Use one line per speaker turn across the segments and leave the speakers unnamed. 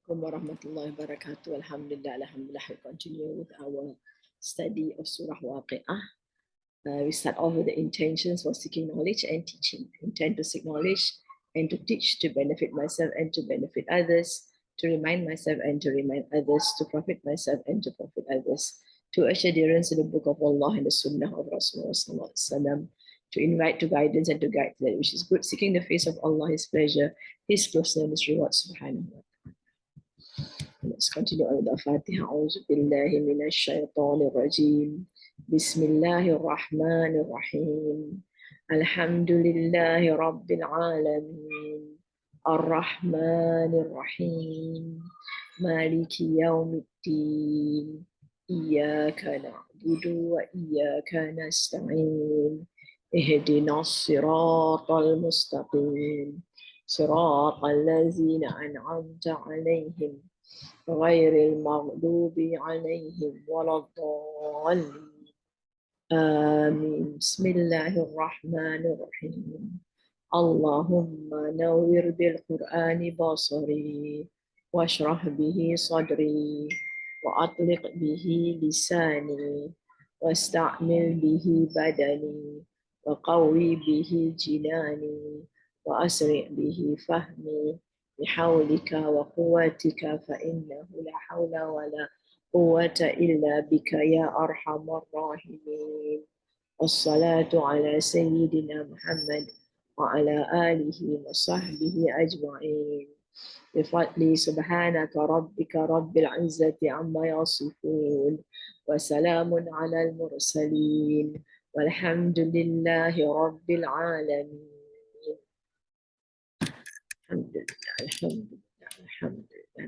Assalamualaikum warahmatullahi wabarakatuh. Alhamdulillah. We continue with our study of Surah Waqiah. We start off with the intentions for seeking knowledge and teaching. Intend to seek knowledge and to teach, to benefit myself and to benefit others, to remind myself and to remind others, to profit myself and to profit others, to urge adherence to the book of Allah and the Sunnah of Rasulullah, to invite to guidance and to guide that which is good, seeking the face of Allah, His pleasure, His closeness, and His reward, subhanahu wa ta'ala. Let's continue on the Fatiha. A'udhu billahi minash shaitanir rajim. Bismillahir rahmanir rahim. Alhamdulillahi rabbil alamin. Ar-Rahmanir Rahim. Maliki yawmiddin. Iyyaka na'budu wa iyyaka nasta'in. Ihdinas siratal mustaqim. Siratal ladzina an'amta 'alaihim غير المغضوب عليهم ولا الضالين آمين بسم الله الرحمن الرحيم اللهم نور بالقرآن بصري واشرح به صدري وأطلق به لساني واستعمل به بدني وقوي به جناني وأسرع به فهمي بحولك وقوتك فإنه لا حول ولا قوة إلا بك يا أرحم الراحمين والصلاة على سيدنا محمد وعلى آله وصحبه أجمعين بفضل سبحانك ربك رب العزة عما يصفون وسلام على المرسلين والحمد لله رب العالمين Alhamdulillah.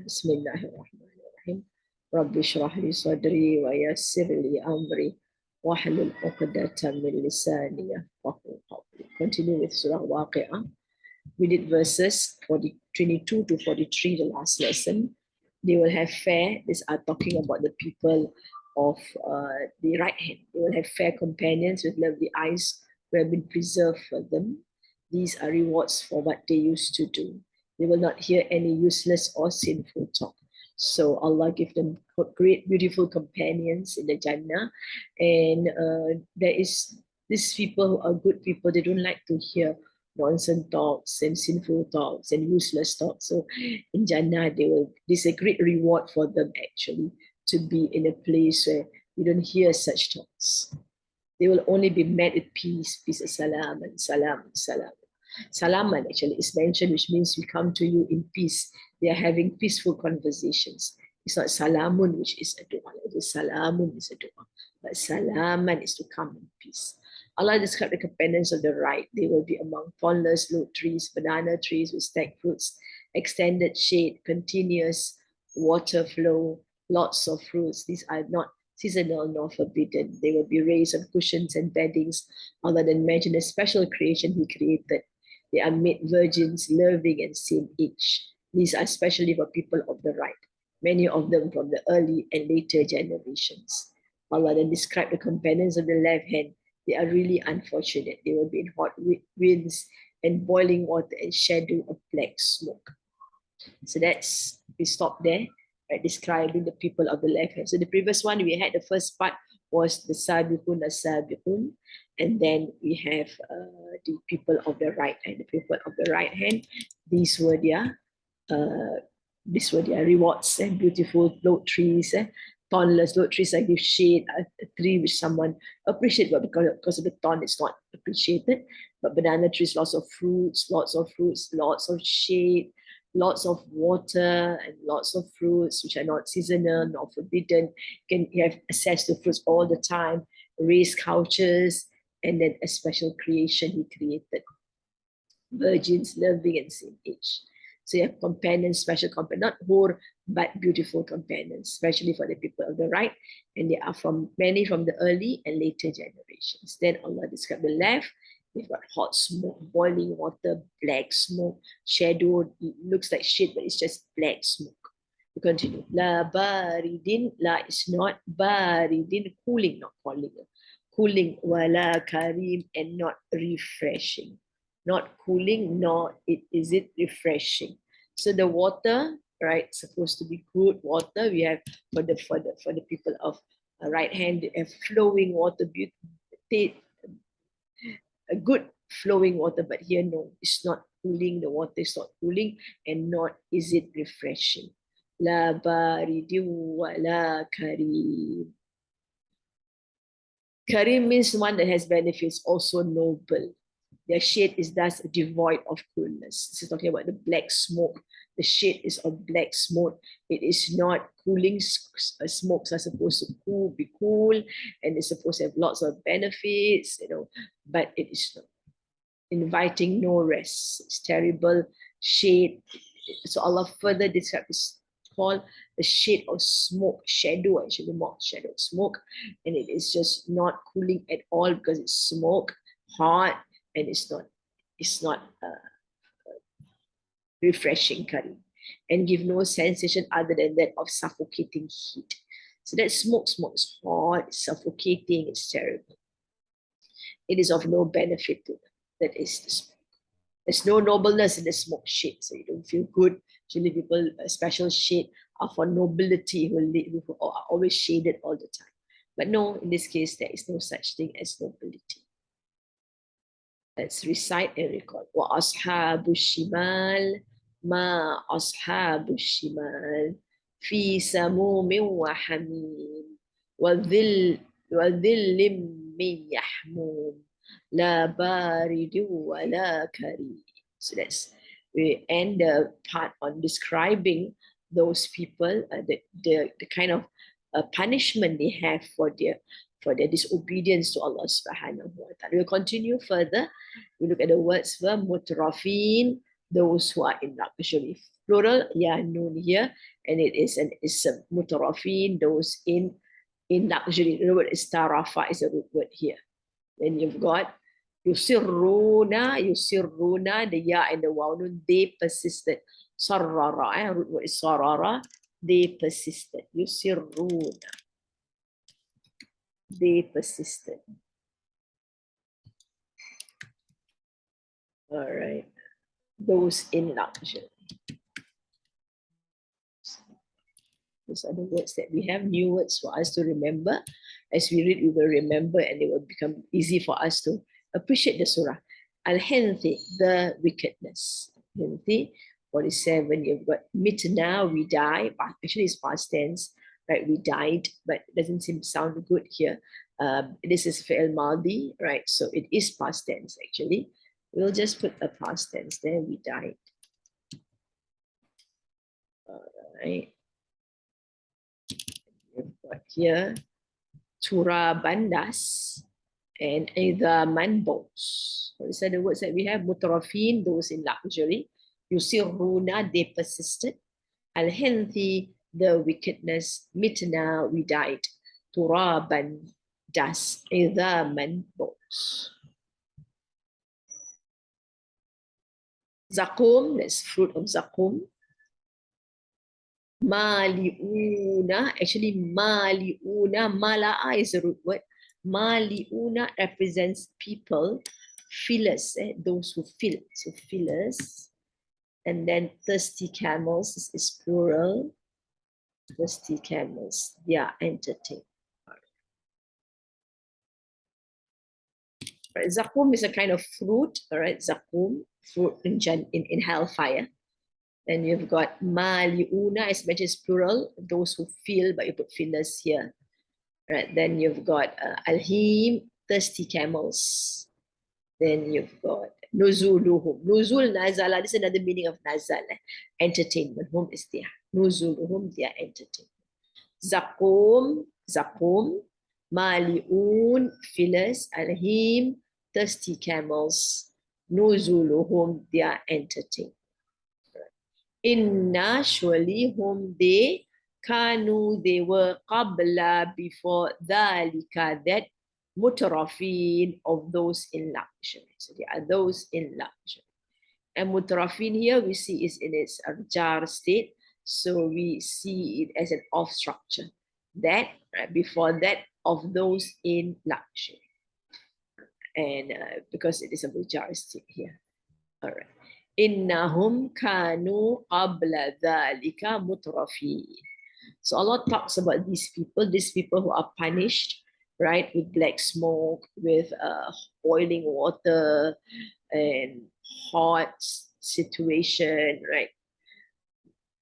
Bismillahirrahmanirrahim. Rabbi shrah li sadri wa yassir li amri wahlul 'uqdatam min lisani yafqahu qawli. Continue with Surah Waqiah. We did verses 22 to 43 the last lesson. They will have fair. These are talking about the people of the right hand. They will have fair companions with lovely eyes who have been preserved for them. These are rewards for what they used to do. They will not hear any useless or sinful talk. So Allah give them great, beautiful companions in the Jannah. And there is these people who are good people. They don't like to hear nonsense talks and sinful talks and useless talks. So in Jannah, this is a great reward for them actually to be in a place where you don't hear such talks. They will only be met with peace, peace, salam, and salam, salam. Salaman actually is mentioned, which means we come to you in peace. They are having peaceful conversations. It's not salamun, which is a dua. It is salamun is a dua. But salaman is to come in peace. Allah described the companions of the right. They will be among thornless low trees, banana trees with stacked fruits, extended shade, continuous water flow, lots of fruits. These are not seasonal nor forbidden. They will be raised on cushions and beddings. Allah then mentioned a special creation He created. They are made virgins, loving and same age. These are especially for people of the right, many of them from the early and later generations. Allah then described the companions of the left hand. They are really unfortunate. They will be in hot winds and boiling water and shadow of black smoke. So we stop there, right, describing the people of the left hand. So the previous one, we had the first part was the Sabiqun as-Sabiqun, and then we have the people of the right hand. The people of the right hand, these were their rewards and beautiful low trees, thornless low trees that give shade, a tree which someone appreciates, but because of the thorn, it's not appreciated. But banana trees, lots of fruits, lots of shade, lots of water and lots of fruits which are not seasonal, not forbidden. You can have access to fruits all the time, raised couches, and then a special creation He created. Virgins, loving and same age. So you have companions, special companions, not poor, but beautiful companions, especially for the people of the right. And they are many from the early and later generations. Then Allah described the left. We've got hot smoke, boiling water, black smoke, shadow. It looks like shit, but it's just black smoke. We continue. La baridin, la is not baridin, cooling, not calling. Cooling, wala karim, and not refreshing. Not cooling, nor is it refreshing. So the water right? Supposed to be good water. We have for the people of right hand, they have flowing water, a good flowing water. But here, no, it's not cooling. The water is not cooling, and not is it refreshing. La baridin wa la karim. Karim means one that has benefits, also noble. Their shade is thus devoid of coolness. This is talking about the black smoke. The shade is of black smoke. It is not cooling. Smokes are supposed to be cool, and it's supposed to have lots of benefits, but it is not. Inviting no rest. It's terrible shade. So Allah further describes this called the shade of smoke, shadow, actually more shadow of smoke, and it is just not cooling at all because it's smoke, hot, and it's not refreshing curry, and give no sensation other than that of suffocating heat. So that smoke is hot, it's suffocating, it's terrible. It is of no benefit to them. That is the smoke. There's no nobleness in the smoke shade, so you don't feel good. Usually people, a special shade are for nobility, who are always shaded all the time. But no, in this case, there is no such thing as nobility. Let's recite and record. وَأَصْحَابُ الشِّمَالِ مَا أَصْحَابُ الشِّمَالِ فِي سَمُومٍ وَحَمِيمٍ وَظِلٍّ مِّن يَحْمُومٍ لَا بَارِدٍ وَلَا كَرِيمٍ. So we end the part on describing those people, the kind of punishment they have for their disobedience to Allah subhanahu wa ta'ala. We'll continue further. We look at the words for mutrafin, those who are in luxury. Plural, ya nun here, and it is an ism. Mutrafin, those in luxury. The word istarafa is a root word here. Then you've got yusirruna, the ya and the waw nun, they persisted. Sarrara, root word is sarara, they persisted. Yusirruna, they persisted. All right. Those in luxury. These are the words that we have, new words for us to remember. As we read, we will remember, and it will become easy for us to appreciate the surah. Al-Hinthi, the wickedness. Hinthi, 47, you've got mitna, we die. Actually, it's past tense, right? We died, but it doesn't seem to sound good here. This is fi'l madi, right? So it is past tense, actually. We'll just put a past tense there, we died. All right. We've got here turaban das and idhaman bones. These are the words that we have. Mutrafin, those in luxury. Yusirruna, they persisted. Al-Hinthi, the wickedness. Mitna, we died. Turaban das, idhaman bones. Zakum, that's fruit of zakum. Maliuna, actually maliuna, mala'a is a root word. Maliuna represents people, fillers, those who fill, so fillers. And then thirsty camels is plural. Thirsty camels, they are entertained. Right, zakum is a kind of fruit, all right, zakum, fruit in hellfire. Then you've got maliuna, as mentioned, is plural, those who fill, but you put fillers here. Right, then you've got alhim, thirsty camels. Then you've got nuzuluhum. Nuzul, nazala, this is another meaning of nazal, entertainment. Hum is there. Nuzuluhum, they are entertainment. Zakum, maliun, fillers, alhim, thirsty camels. Nuzuluhum, they are entertainment. Inna, surely, whom they, kanu, they were, qabla, before, dhalika, that, mutrafin, of those in luxury. So they are those in luxury. And mutrafin here, we see is in its jar state. So we see it as an off structure. That, right, before that, of those in luxury. And because it is a jar state here. All right. Innahum kanu qabla dhalika mutrafin. So Allah talks about these people who are punished, right, with black smoke, with boiling water and hot situation, right,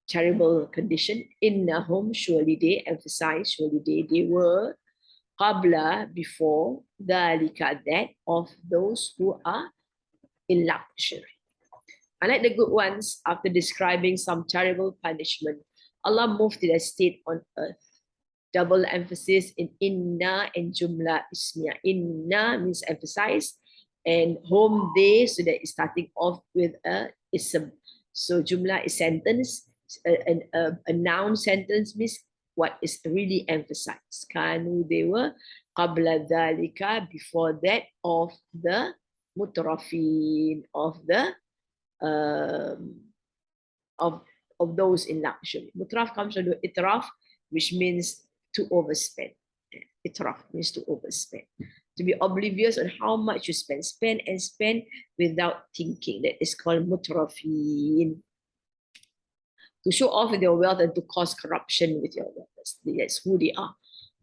terrible condition. Innahum, surely they, emphasize, surely they were qabla, before, dhalika, that, of those who are in luxury. Unlike the good ones, after describing some terrible punishment, Allah moved to their state on earth. Double emphasis in inna and jumla ismiya. Inna means emphasize, and home they, so that is starting off with a ism. So jumla is sentence, a noun sentence means what is really emphasized. Kanu, they were, qabla dhalika, before that, of the mutrafin, of the um, of those in luxury. Mutraf comes from the itraf, which means to overspend. Itraf means to overspend. To be oblivious on how much you spend. Spend and spend without thinking. That is called mutrafin. To show off with your wealth and to cause corruption with your wealth. That's who they are.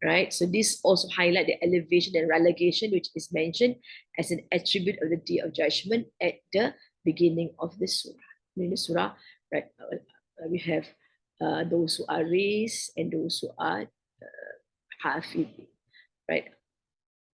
Right? So this also highlight the elevation and relegation, which is mentioned as an attribute of the day of judgment at the beginning of the surah. In the surah, right, we have those who are raised and those who are hafid, right?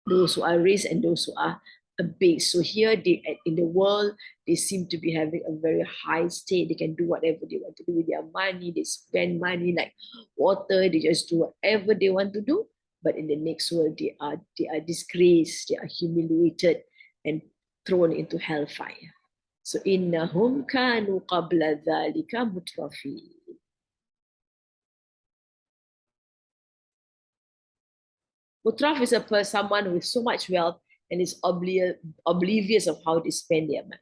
Those who are raised and those who are abased. So here, they in the world, they seem to be having a very high state. They can do whatever they want to do with their money. They spend money like water. They just do whatever they want to do. But in the next world, they are disgraced. They are humiliated and thrown into hellfire. So innahum kanu qabla dhalika mutrafin. Mutraf is someone with so much wealth and is oblivious of how they spend their money.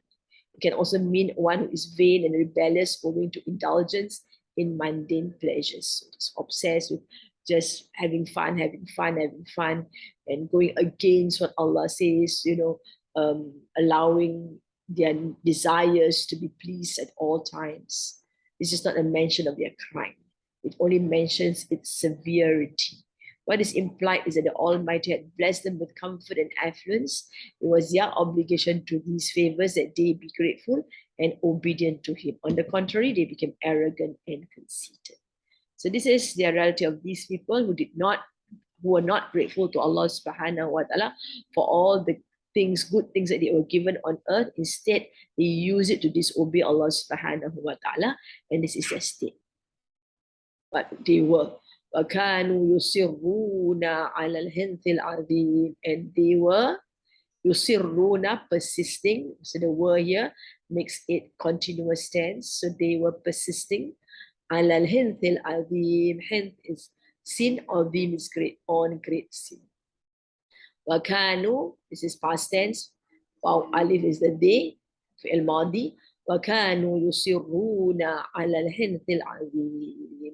It can also mean one who is vain and rebellious, owing to indulgence in mundane pleasures. So just obsessed with just having fun, and going against what Allah says, allowing their desires to be pleased at all times. This is not a mention of their crime. It only mentions its severity. What is implied is that the Almighty had blessed them with comfort and affluence. It was their obligation to these favors that they be grateful and obedient to Him. On the contrary, they became arrogant and conceited. So this is the reality of these people who were not grateful to Allah subhanahu wa ta'ala for all the good things that they were given on earth. Instead, they use it to disobey Allah subhanahu wa ta'ala, and this is their state. But they were. وَكَانُوا يُصِرُّونَ عَلَى الْحِنْثِ الْعَظِيمِ, and they were yusirruna, persisting. So the word here makes it continuous tense. So they were persisting. عَلَى الْحِنْثِ الْعَظِيمِ. Hinth is sin, or azim is great, on great sin. وَكَانُوا, this is past tense. Wow, alif is the day, fi'il madi. وَكَانُوا يُصِرُّونَ عَلَى الْحِنْثِ الْعَظِيمِ.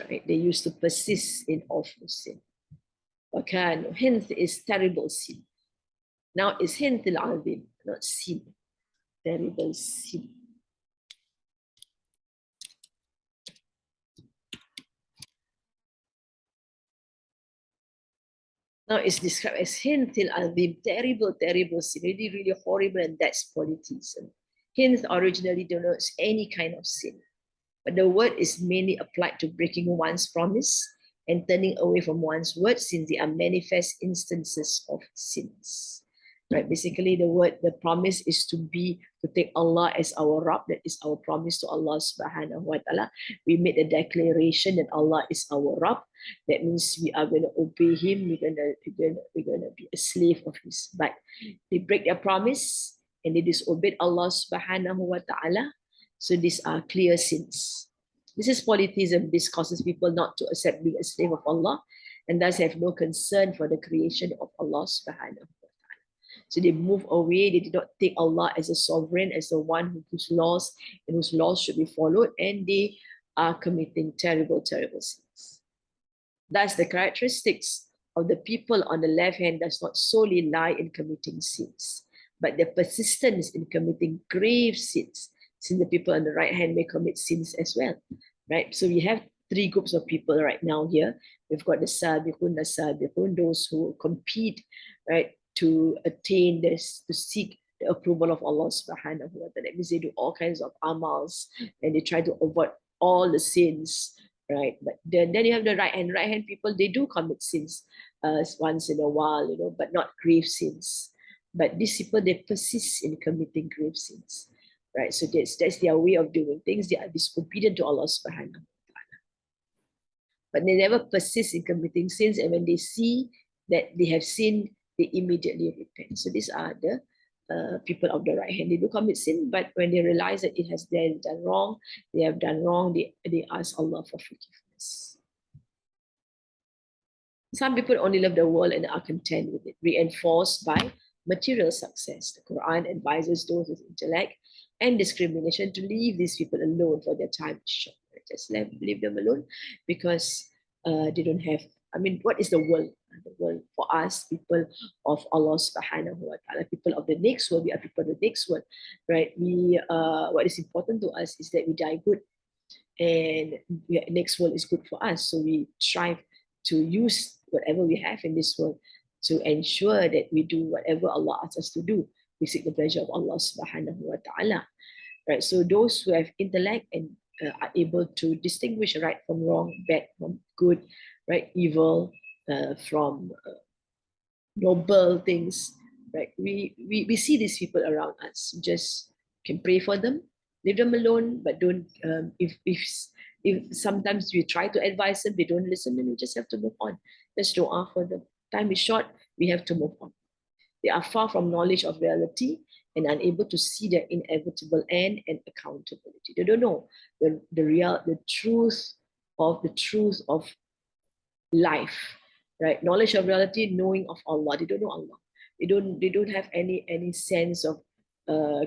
Right? They used to persist in awful sin. وَكَانُوا, hinth is terrible sin. Now it's hinth al-azim, not sin. Terrible sin. Now it's described as hinth al-azim, terrible sin, really horrible, and that's polytheism. Hinth originally denotes any kind of sin, but the word is mainly applied to breaking one's promise and turning away from one's word, since they are manifest instances of sins. Right? Basically, the promise is to take Allah as our Rabb. That is our promise to Allah subhanahu wa ta'ala. We made a declaration that Allah is our Rabb. That means we are going to obey Him. We're going to be a slave of His. But they break their promise and they disobeyed Allah subhanahu wa ta'ala. So these are clear sins. This is polytheism. This causes people not to accept being a slave of Allah and thus have no concern for the creation of Allah subhanahu wa ta'ala. So they move away. They did not take Allah as a sovereign, as the one whose laws should be followed, and they are committing terrible sins. Thus, the characteristics of the people on the left hand does not solely lie in committing sins, but their persistence in committing grave sins, since the people on the right hand may commit sins as well, right? So we have three groups of people right now here. We've got the sabiqun, those who compete, right, to attain this, to seek the approval of Allah subhanahu wa ta'ala. That means they do all kinds of amals and they try to avoid all the sins, right? But then you have the right hand people, they do commit sins once in a while, but not grave sins. But these people, they persist in committing grave sins, right? So that's their way of doing things. They are disobedient to Allah subhanahu wa ta'ala. But they never persist in committing sins, and when they see that they have sinned, they immediately repent. So these are the people of the right hand. They do commit sin, but when they realize that it has been done wrong, they have done wrong, they ask Allah for forgiveness. Some people only love the world and are content with it, reinforced by material success. The Quran advises those with intellect and discrimination to leave these people alone for their time is short. Just leave them alone because they don't have, what is the world? The world for us, people of Allah subhanahu wa ta'ala, people of the next world, we are people of the next world, right? What is important to us is that we die good and the next world is good for us. So we strive to use whatever we have in this world to ensure that we do whatever Allah asks us to do. We seek the pleasure of Allah subhanahu wa ta'ala, right? So those who have intellect and are able to distinguish right from wrong, bad from good, right, evil from noble things, right? We see these people around us. Just can pray for them, leave them alone, but don't. If sometimes we try to advise them, they don't listen, then we just have to move on. Just dua for them. Time is short. We have to move on. They are far from knowledge of reality and unable to see their inevitable end and accountability. They don't know the truth of life, right? Knowledge of reality, knowing of Allah. They don't know Allah. They don't have any sense of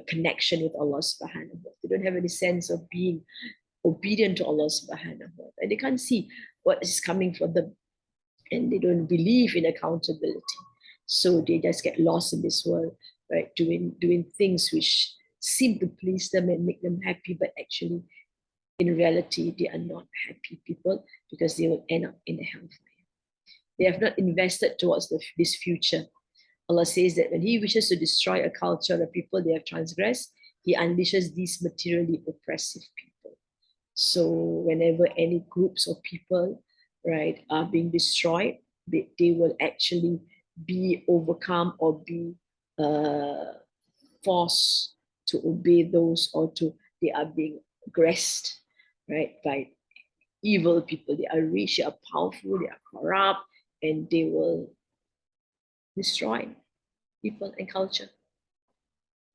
connection with Allah subhanahu wa ta'ala. They don't have any sense of being obedient to Allah subhanahu wa ta'ala. And they can't see what is coming for them. And they don't believe in accountability. So they just get lost in this world, right? Doing things which seem to please them and make them happy, but actually, in reality, they are not happy people because they will end up in a hellfire. They have not invested towards this future. Allah says that when He wishes to destroy a culture or a people they have transgressed, He unleashes these materially oppressive people. So whenever any groups of people, right, are being destroyed, they will actually be overcome or be forced to obey those, or they are being aggressed, right, by evil people. They are rich, they are powerful, they are corrupt, and they will destroy people and culture.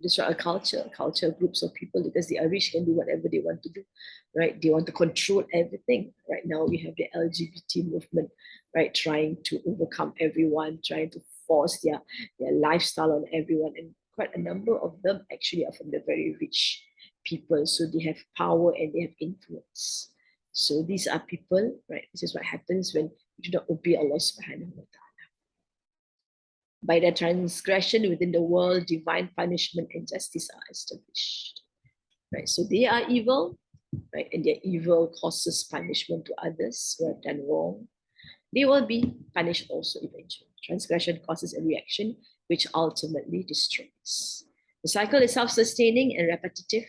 Destroy a culture, groups of people, because they are rich, can do whatever they want to do, right? They want to control everything. Right now, we have the LGBT movement, right, trying to overcome everyone, trying to force their lifestyle on everyone, and quite a number of them actually are from the very rich people, so they have power and they have influence. So these are people, right? This is what happens when you do not obey Allah subhanahu wa ta'ala. By their transgression within the world, divine punishment and justice are established. Right? So they are evil, right? And their evil causes punishment to others who have done wrong. They will be punished also eventually. Transgression causes a reaction which ultimately destroys. The cycle is self-sustaining and repetitive,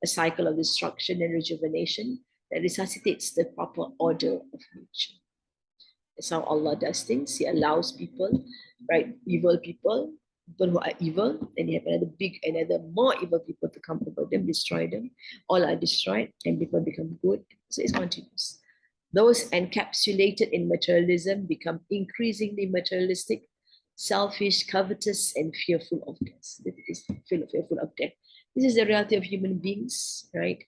a cycle of destruction and rejuvenation that resuscitates the proper order of nature. That's how Allah does things. He allows people, right, evil people who are evil, and you have another more evil people to come over them, destroy them. All are destroyed, and people become good. So it's continuous. Those encapsulated in materialism become increasingly materialistic, selfish, covetous, and fearful of death. Fearful of death. This is the reality of human beings, right?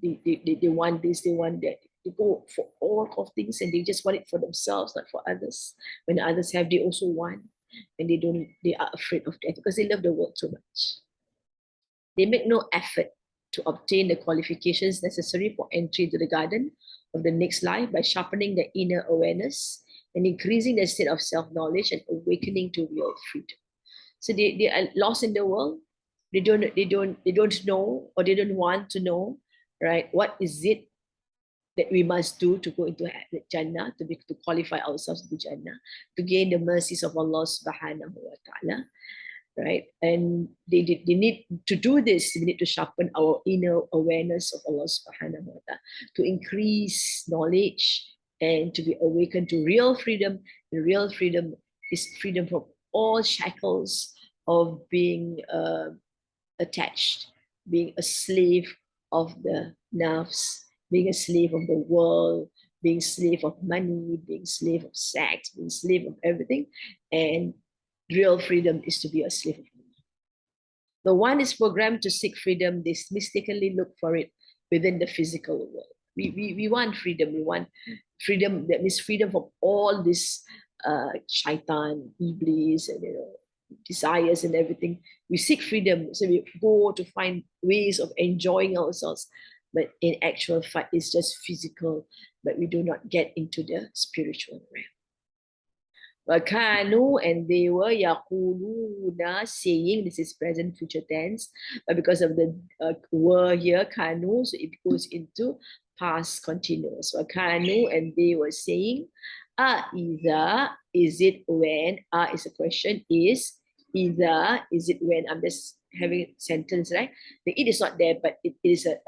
They want this, they want that. They go for all of things and they just want it for themselves, not for others. When others have, they also want, and they are afraid of death because they love the world so much. They make no effort to obtain the qualifications necessary for entry into the garden of the next life by sharpening their inner awareness and increasing their state of self-knowledge and awakening to real freedom. So they are lost in the world. They don't know, or they don't want to know, right? What is it that we must do to go into Jannah, to qualify ourselves to Jannah, to gain the mercies of Allah subhanahu wa ta'ala, right? And they need to do this. We need to sharpen our inner awareness of Allah subhanahu wa ta'ala, to increase knowledge and to be awakened to real freedom. And real freedom is freedom from all shackles of being attached, being a slave of the nafs, being a slave of the world, being slave of money, being slave of sex, being slave of everything. And real freedom is to be a slave of Allah. The one is programmed to seek freedom, they mistakenly look for it within the physical world. We want freedom. We want freedom, that means freedom from all this shaitan, iblis, and desires and everything. We seek freedom, so we go to find ways of enjoying ourselves. But in actual fact, it's just physical, but we do not get into the spiritual realm. Wakanu, and they were yaquluna, saying, this is present future tense, but because of the were here, kanu, so it goes into past continuous. Wakanu, and they were saying, either, is it when, is a question, is either, is it when, I'm just having a sentence, right? The it is not there, but it is a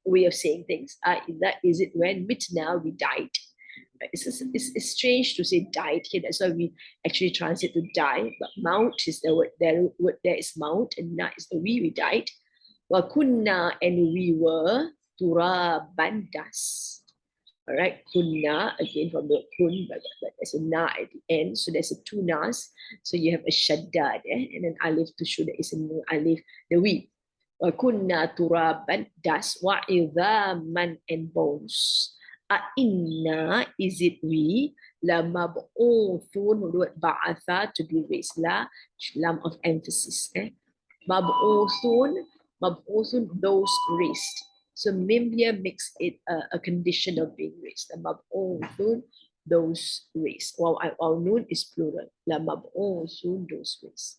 way of saying things. Either, is it when mitna, we died. It's strange to say died here. That's why we actually translate to die. But mount is the word there. Word there is mount, and na is the we died. Wakunna, and we were turaban dust. All right, kunna, again from the kun, but there's a na at the end, so there's a two nas. So you have a shaddad, and an alif to show that is a new alif, the we. Wakunna turaban dust, wa idhaman, and bones. Inna, is it we, la mab'uthun, word ba'atha, to be raised, la, lam of emphasis, mab'uthun, those raised. So mim here makes it a condition of being raised. Mab'uthun, those raised. While nun is plural, la mab'uthun, those raised.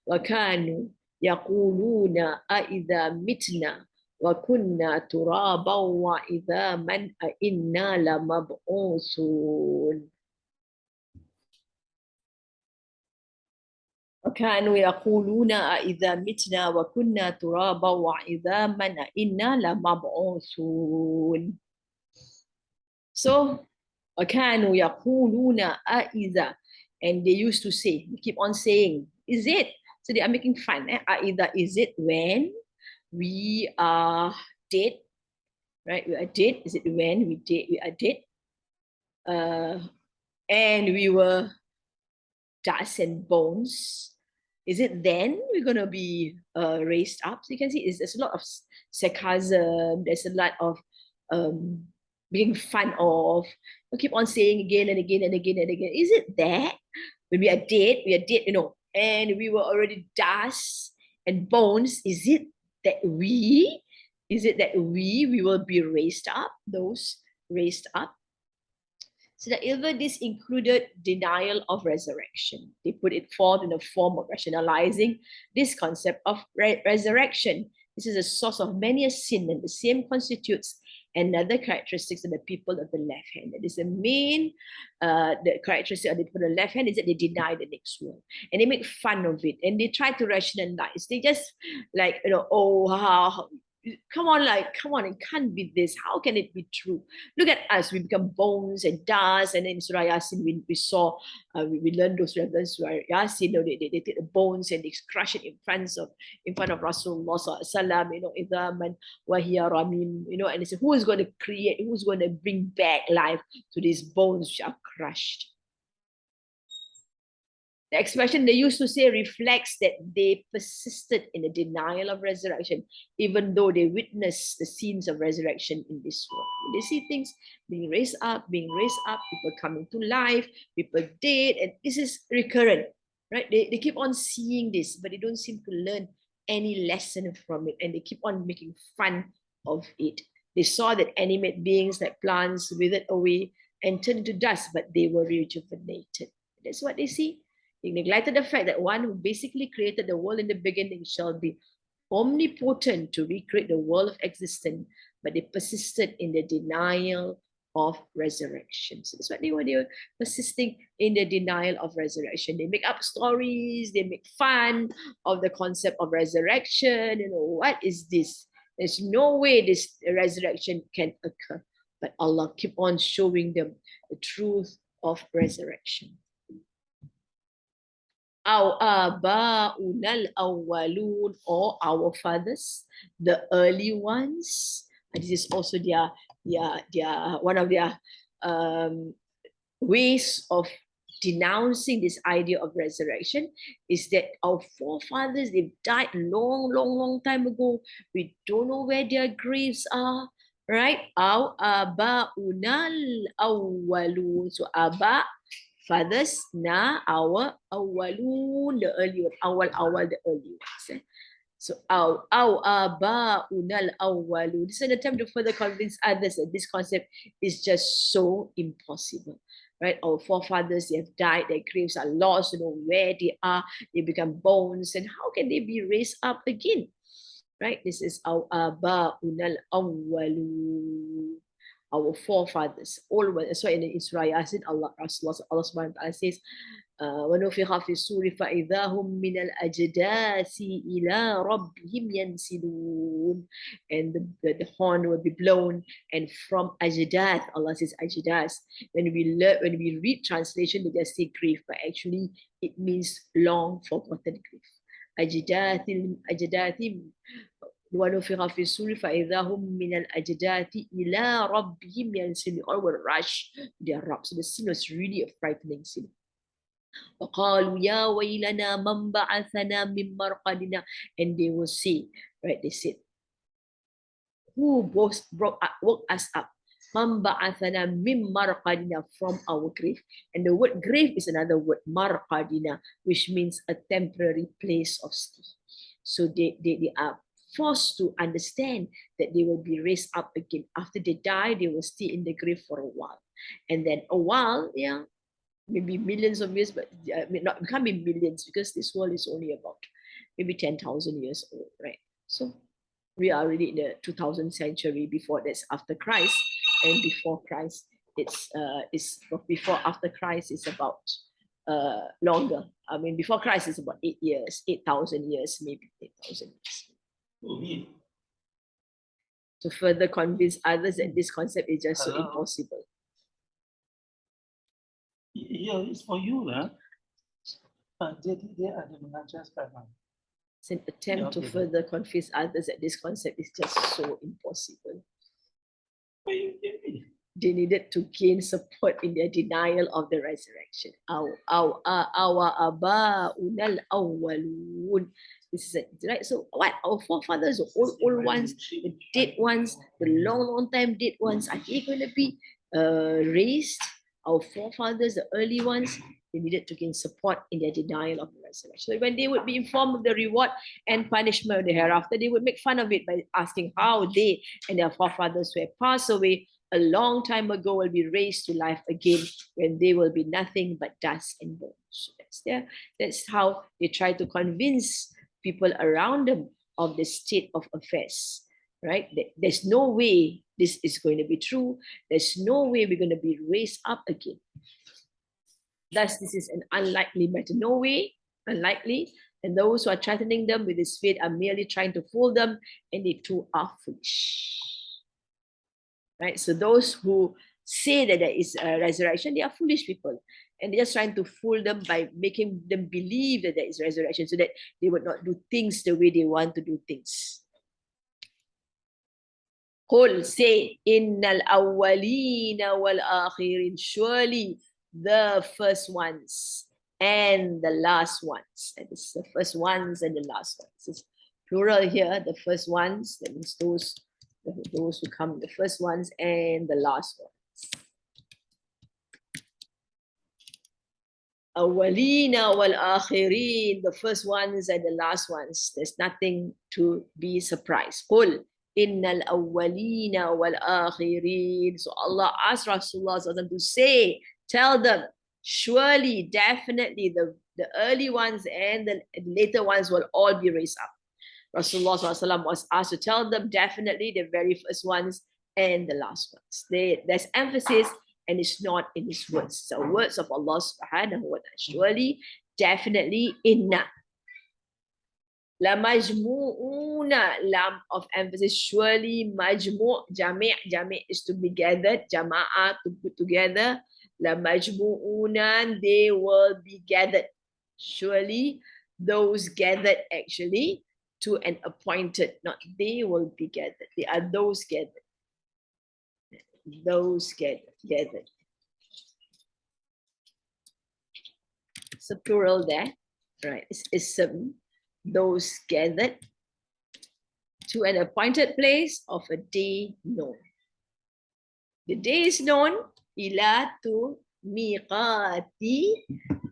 Wakanu yaquluna a'idha mitna وَكُنَّا تُرَابًا وَعِظَامًا أَإِنَّا لَمَبْعُوثُونَ وَكَانُوا يَقُولُونَ أَإِذَا مِتْنَا وَكُنَّا تُرَابًا وَعِظَامًا أَإِنَّا لَمَبْعُوثُونَ. So, وَكَانُوا يَقُولُونَ أَإِذَا, and they used to say, they keep on saying, is it? So they are making fun. أَإِذَا, is it when we are dead, right? We are dead. Is it when we are dead? And we were dust and bones. Is it then we're going to be raised up? So you can see there's a lot of sarcasm. There's a lot of being fun of. We keep on saying again and again and again and again. Is it that when we are dead, and we were already dust and bones? Is it that we will be raised up, those raised up? So that even this included denial of resurrection. They put it forth in the form of rationalizing this concept of resurrection. This is a source of many a sin, and the same constitutes another characteristics of the people of the left hand. That is the main the characteristic of the people of the left hand, is that they deny the next world, and they make fun of it, and they try to rationalize. They just come on, it can't be this. How can it be true? Look at us, we become bones and dust. And in Surah Yasin, we saw, we learned those references Surah Yasin. They take the bones and they crush it in front of Rasulullah sallallahu idhaman wa hiya ramim, and they say, who is going to create, who's going to bring back life to these bones which are crushed? The expression they used to say reflects that they persisted in the denial of resurrection, even though they witnessed the scenes of resurrection in this world. They see things being raised up, people coming to life, people dead, and this is recurrent, right? They keep on seeing this, but they don't seem to learn any lesson from it, and they keep on making fun of it. They saw that animate beings like plants withered away and turned to dust, but they were rejuvenated. That's what they see. They neglected the fact that one who basically created the world in the beginning shall be omnipotent to recreate the world of existence, but they persisted in the denial of resurrection. So that's what they were. They were persisting in the denial of resurrection. They make up stories, they make fun of the concept of resurrection. What is this? There's no way this resurrection can occur. But Allah keep on showing them the truth of resurrection. Our aba'unal awwalun, or our fathers, the early ones. And this is also their one of their ways of denouncing this idea of resurrection, is that our forefathers, they've died long time ago. We don't know where their graves are, right? Our aba'unal awwalun. So aba, fathers, na, our awwalun, the early one, awal, the early ones. So our aba'unal awwalun. This is an attempt to further convince others that this concept is just so impossible. Right? Our forefathers, they have died, their graves are lost, where they are, they become bones, and how can they be raised up again? Right? This is our aba'unal awwalun, our forefathers. All that's why in Surah Yasin, Allah subhanahu wa ta'ala says, وَنُفِخَ فِي الصُّورِ فَإِذَا هُمْ مِنَ الْأَجْدَاثِ إِلَىٰ رَبِّهِمْ يَنْسِلُونَ. And the horn will be blown, and from ajdath, Allah says ajdath. When we read translation, they just say grief, but actually it means long forgotten grief. أجداث وَنُفِخَ فِي الصُّورِ فَإِذَا هُمْ مِنَ الْأَجْدَاثِ إِلَىٰ رَبِّهِمْ يَنْسِلُونَ. All will rush to their Rabb. So the scene was really a frightening scene. وَقَالُوا يَا وَيْلَنَا مَنْ بَعَثَنَا مِنْ مَرْقَدِنَا. And they will say, right, they said, who woke us up? مَنْ بَعَثَنَا مِنْ مَرْقَدِنَا, from our grave. And the word grave is another word, marqadina, which means a temporary place of stay. So they are forced to understand that they will be raised up again. After they die, they will stay in the grave for a while. And then a while, maybe millions of years, but it can't be millions, because this world is only about maybe 10,000 years old, right? So we are already in the 2000th century. Before that's after Christ, and before Christ, after Christ is about longer. I mean, before Christ is about 8 years, 8,000 years, maybe 8,000 years. To further convince others that this concept is just so impossible.
Yeah, it's for you, huh? Dia ada mengajar sekarang.
It's an attempt to further convince others that this concept is just so impossible. They needed to gain support in their denial of the resurrection. Our aba'unal awwalun. This is it, right? So what? Our forefathers, the old ones, the dead ones, the long time dead ones, are they going to be raised? Our forefathers, the early ones, they needed to gain support in their denial of the resurrection. So when they would be informed of the reward and punishment of the hereafter, they would make fun of it by asking how they and their forefathers who had passed away a long time ago will be raised to life again, when they will be nothing but dust and bones. So that's how they try to convince people around them of the state of affairs, right? There's no way this is going to be true. There's no way we're going to be raised up again. Thus, this is an unlikely matter. No way, unlikely. And those who are threatening them with this fate are merely trying to fool them, and they too are foolish. Right? So those who say that there is a resurrection, they are foolish people. And they're just trying to fool them by making them believe that there is resurrection, so that they would not do things the way they want to do things. Qul, say, innal awwalina wal akhirin, surely the first ones and the last ones. That is the first ones and the last ones. It's plural here, the first ones, that means those who come, the first ones and the last ones. Awwalina wal akhirin, the first ones and the last ones. There's nothing to be surprised. Qul innal awwalina wal akhirin. So Allah asked Rasulullah to say, tell them, surely, definitely, The early ones and the later ones will all be raised up. Rasulullah SAW was asked to tell them definitely the very first ones and the last ones. There's emphasis and it's not in his words. So words of Allah subhanahu wa ta'ala. Surely, definitely, inna. La majmu'una, lam of emphasis. Surely, majmu', jami' is to be gathered, jama'ah to put together. La majmu'una, they will be gathered. Surely, those gathered actually to an appointed, not they will be gathered. They are those gathered. Those gathered. It's a plural there, right? It's ism. Those gathered to an appointed place of a day known. The day is known, ila to miqati,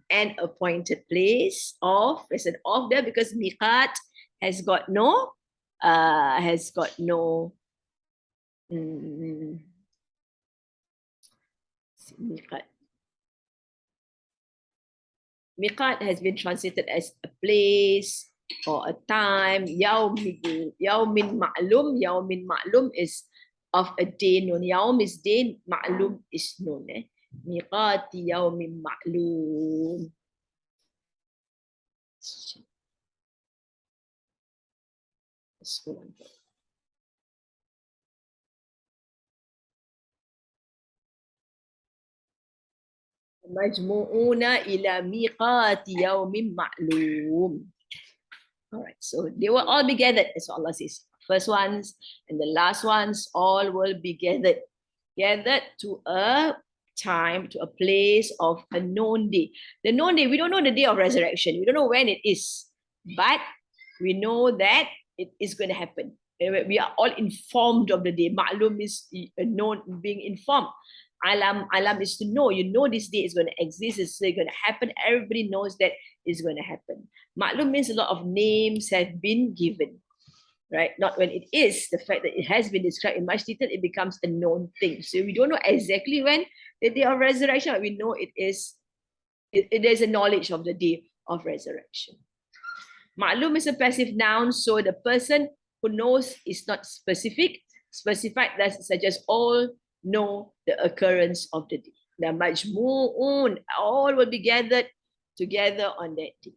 an appointed place of, there's an of there because miqat has got no miqat. Miqat has been translated as a place or a time. Yawmin ma'lum. Yawmin ma'lum is of a day known. Yawm is day, ma'lum is known. Miqati yawmin ma'lum. Let's go on. Majmu'una ila miqati yawmin ma'lum. All right, so they will all be gathered, as Allah says. First ones and the last ones all will be gathered to a time, to a place of a known day. The known day, we don't know the day of resurrection. We don't know when it is, but we know that it is going to happen. We are all informed of the day. Ma'lum is known, being informed. Alam is to know. You know this day is going to exist. It's going to happen. Everybody knows that it's going to happen. Ma'lum means a lot of names have been given, right? Not when it is. The fact that it has been described in much detail, it becomes a known thing. So we don't know exactly when the day of resurrection, but we know it is. There's a knowledge of the day of resurrection. Ma'lum is a passive noun, so the person who knows is not specific. Specified, that suggests all know the occurrence of the day. The majmu'un, all will be gathered together on that day.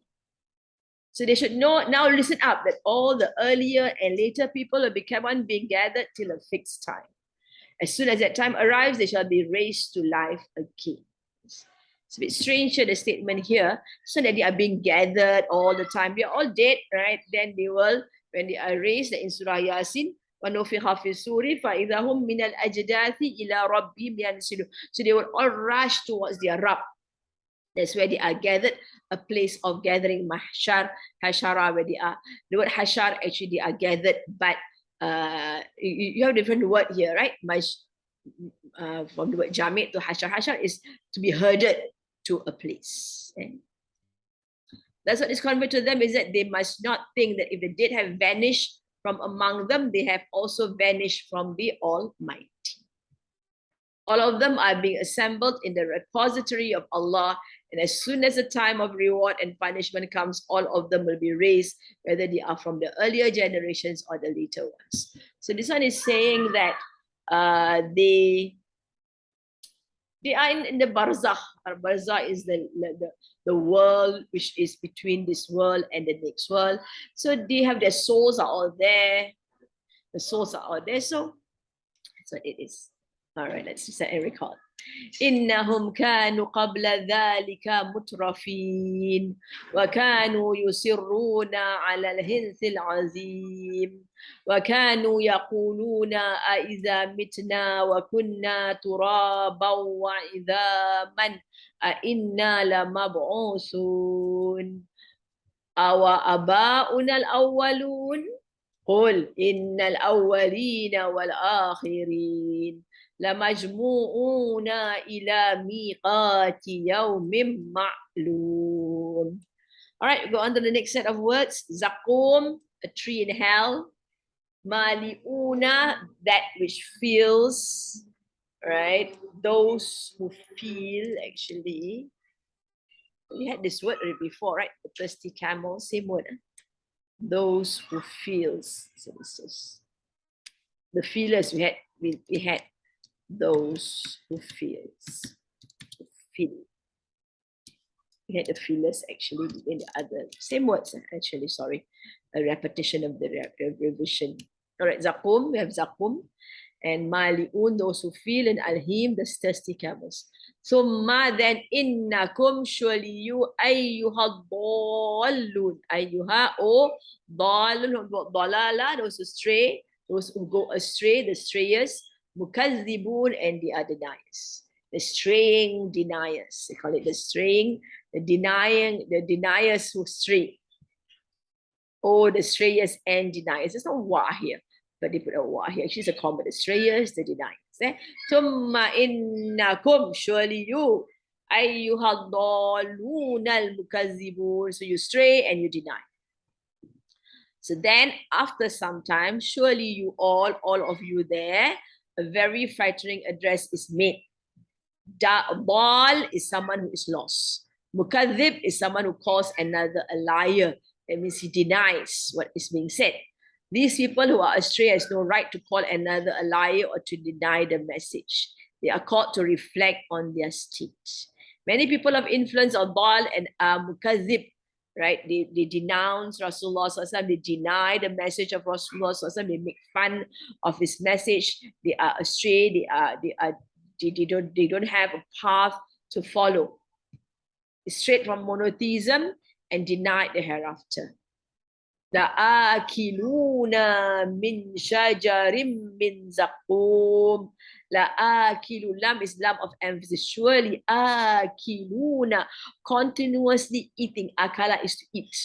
So they should know, now listen up, that all the earlier and later people will become one being gathered till a fixed time. As soon as that time arrives, they shall be raised to life again. It's a bit strange the statement here, so that they are being gathered all the time. They are all dead, right? Then they will, when they are raised, in Surah Yasin, وَنُفِخَ فِي الصُّورِ فَإِذَا هُمْ مِنَ الْأَجْدَاثِ إِلَىٰ رَبِّهِمْ يَنْسِلُونَ. So they will all rush towards their Rabb. That's where they are gathered, a place of gathering, mahshar, hashara, where they are. The word hashar, actually, they are gathered, but you have a different word here, right? From the word jamit to hashar. Hashar is to be herded to a place. And that's what is conveyed to them, is that they must not think that if the dead have vanished from among them, they have also vanished from the Almighty. All of them are being assembled in the repository of Allah, and as soon as the time of reward and punishment comes, all of them will be raised, whether they are from the earlier generations or the later ones. So this one is saying that they are in the barzakh. Barzakh is the world which is between this world and the next world. So they have their souls are all there. The souls are all there. So that's what it is. All right, let's set and record. إنهم كانوا قبل ذلك مترفين وكانوا يصرون على الحنث العظيم وكانوا يقولون أإذا متنا وكنا ترابا وعظاما أإنا لمبعوثون أو آباؤنا الأولون قل إن الأولين والآخرين لمجموعون إلى ميقات يوم معلوم. All right, go on to the next set of words. Zakum, a tree in hell. Maliuna, that which feels, right? Those who feel, actually. We had this word before, right? The thirsty camel, same word. Those who feels. So this is the feelers. We had those who feels. Feel. We had the feelers actually in the other same words actually. Sorry, a repetition of the revision. All right, zakum. We have zakum. And mali'un, those who feel, and alhim, the thirsty camels. Thumma, then innakum, surely you, ayyuha dallun, ayyuha, o dallun, dalala, those who stray, those who go astray, the strayers, mukazzibun, and the deniers. The straying deniers. They call it the straying, the deniers who stray. Or the strayers and deniers. There's no wa here, but they put a wa here. Actually, it's a comma. The strayers, the deniers. Thumma innakum, surely you, ayyuhal dalunal mukazzibun. So you stray and you deny. So then, after some time, surely you all of you there, a very frightening address is made. Dal is someone who is lost. Mukadzib is someone who calls another a liar. That means he denies what is being said. These people who are astray has no right to call another a liar or to deny the message. They are called to reflect on their state. Many people of influence are dal and mukadzib, right? They denounce Rasulullah, they deny the message of Rasulullah, they make fun of his message. They are astray. They don't have a path to follow. Straight from monotheism and denied the hereafter. La'akiluna min shajarim min zaqum. La'akilu, lam is lam of emphasis. Surely akiluna, continuously eating. Akala is to eat.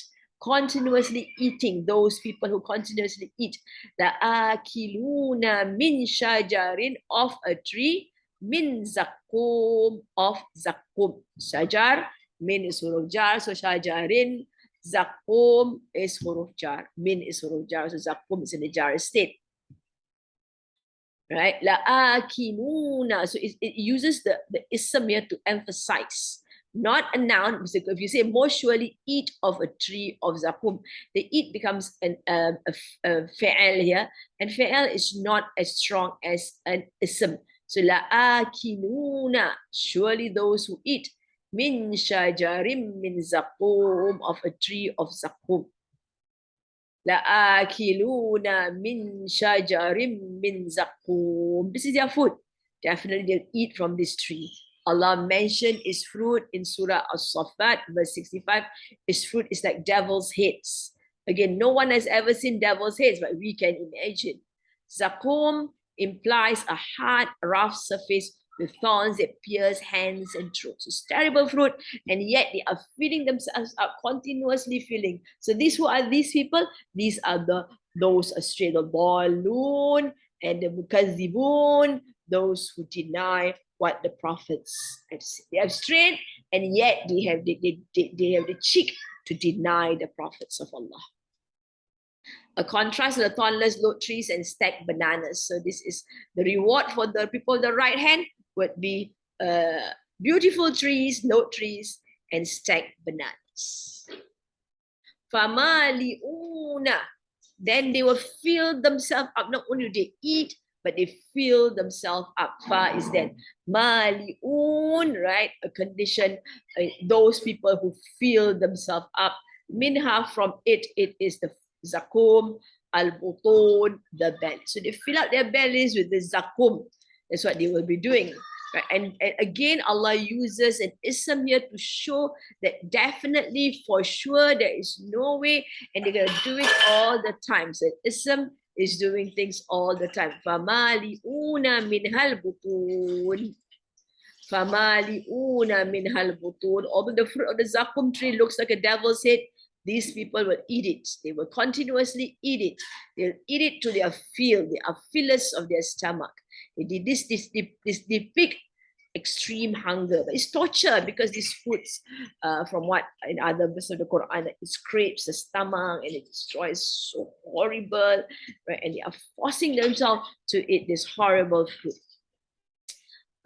Continuously eating, those people who continuously eat. La'akiluna min shajarin, of a tree, min zaqum, of zaqum. Shajar, min is huruf jar, so shajarin. Zaqum is huruf jar. Min is huruf jar, so zaqum is in the jar state. Right? La'akiluna. So it uses the ism here to emphasize. Not a noun, because if you say more surely eat of a tree of zaqum, the eat becomes a fa'al here, and fa'al is not as strong as an ism. So la'akiluna, surely those who eat, min shajarim min zaqum, of a tree of zaqum. La'akiluna min shajarim min zaqum. This is their food. Definitely they'll eat from this tree. Allah mentioned its fruit in Surah As-Saffat, verse 65. Its fruit is like devil's heads. Again, no one has ever seen devil's heads, but we can imagine. Zaqum implies a hard, rough surface with thorns that pierce hands and throats. It's terrible fruit, and yet they are filling themselves up, continuously filling. So who are these people? These are those astray, the Balloon and the Mukazzibun, those who deny what the prophets have said. They have strayed, and yet they have the cheek to deny the prophets of Allah. A contrast to the thornless lote trees and stacked bananas. So this is the reward for the people on the right hand would be beautiful trees, lote trees, and stacked bananas. Famali'una. Then they will fill themselves up. Not only do they eat, but they fill themselves up. Fa is then mali'un, right? A condition, those people who fill themselves up. Minha, from it is the zakum, al-butun, the belly. So they fill up their bellies with the zakum. That's what they will be doing. Right? And again, Allah uses an ism here to show that definitely, for sure, there is no way, and they're going to do it all the time. So ism is doing things all the time. فَمَالِئُونَ مِنْهَا الْبُطُونَ فَمَالِئُونَ مِنْهَا الْبُطُونَ. Although the fruit of the zakum tree looks like a devil's head, these people will eat it. They will continuously eat it. They'll eat it to their fill. They are fillers of their stomach. They depict extreme hunger. But it's torture, because these foods, from what in other verses of the Quran, it scrapes the stomach and it destroys, so horrible, right? And they are forcing themselves to eat this horrible food.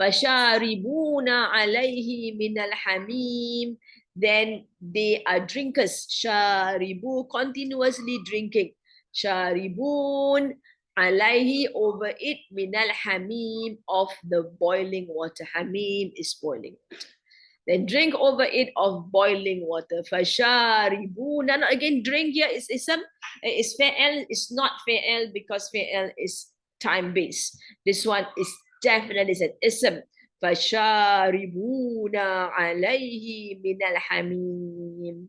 فَشَارِبُونَ عَلَيْهِ مِنَ الْحَمِيمِ. then they are drinkers. Sharibu, continuously drinking. Sharibun, alayhi, over it, minal hamim, of the boiling water. Hamim is boiling water. Then drink over it of boiling water. Fasharibuna. Now again, drink here is ism. Is fa'al. It's not fa'al because fa'al is time-based. This one is definitely an ism. Fasharibuna alayhi minal hamim.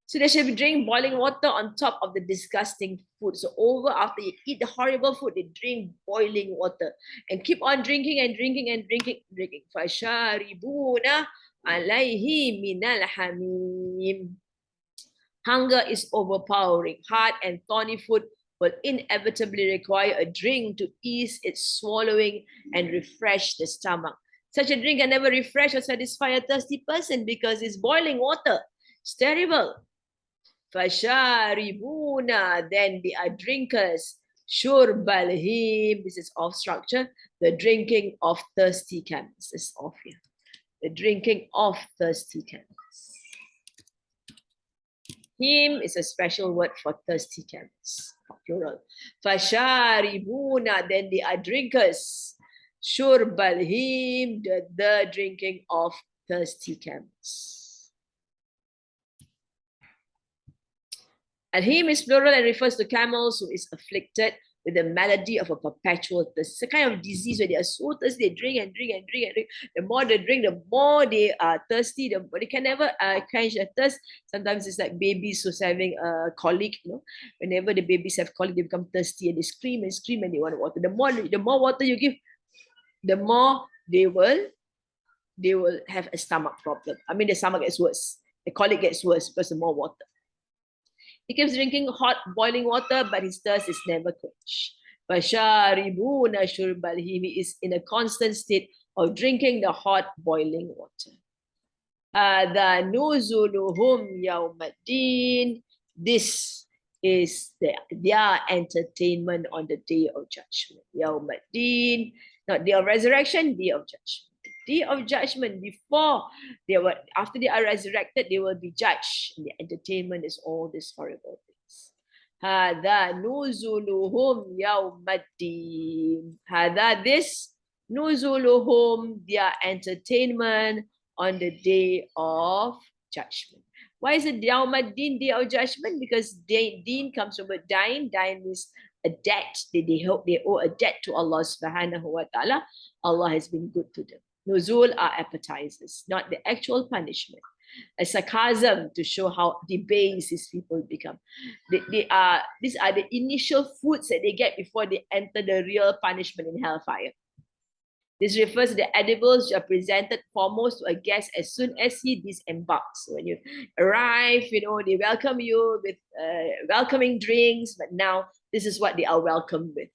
So they should be drinking boiling water on top of the disgusting food. So over after you eat the horrible food, they drink boiling water and keep on drinking and drinking and drinking. Fasharibuna alayhi minal hamim. Hunger is overpowering. Hard and thorny food will inevitably require a drink to ease its swallowing and refresh the stomach. Such a drink can never refresh or satisfy a thirsty person because it's boiling water. It's terrible. Fasharibuna, then they are drinkers. Shurbalhim, this is off structure. The drinking of thirsty camels. This is off here. The drinking of thirsty camels. Him is a special word for thirsty camels, plural. Fasharibuna, then they are drinkers. Shurbalhim, the drinking of thirsty camels. And him is plural and refers to camels who is afflicted with the malady of a perpetual thirst. It's a kind of disease where they are so thirsty, they drink and drink and drink and drink. The more they drink, the more they are thirsty. They can never quench their thirst. Sometimes it's like babies who's having a colic. You know, whenever the babies have colic, they become thirsty and they scream and scream and they want water. The more water you give, the more they will have a stomach problem. I mean, the stomach gets worse. The colic gets worse because the more water. He keeps drinking hot boiling water, but his thirst is never quenched. Fasharibuna shurbalhi, he is in a constant state of drinking the hot boiling water. Hadha nuzuluhum yawmaddin. This is their entertainment on the day of judgment. Yawmaddin, not day of resurrection, day of judgment. Day of judgment, after they are resurrected, they will be judged. And the entertainment is all these horrible things. Hadha nuzuluhum yawmaddin. Hadha, this nuzuluhum, their entertainment on the day of judgment. Why is it yawmaddin, day of judgment? Because deen comes from a dine. Dine means a debt. They owe a debt to Allah subhanahu wa ta'ala. Allah has been good to them. Nuzul are appetizers, not the actual punishment. A sarcasm to show how debased these people become. These are the initial foods that they get before they enter the real punishment in hellfire. This refers to the edibles which are presented foremost to a guest as soon as he disembarks. So when you arrive, they welcome you with welcoming drinks, but now this is what they are welcomed with,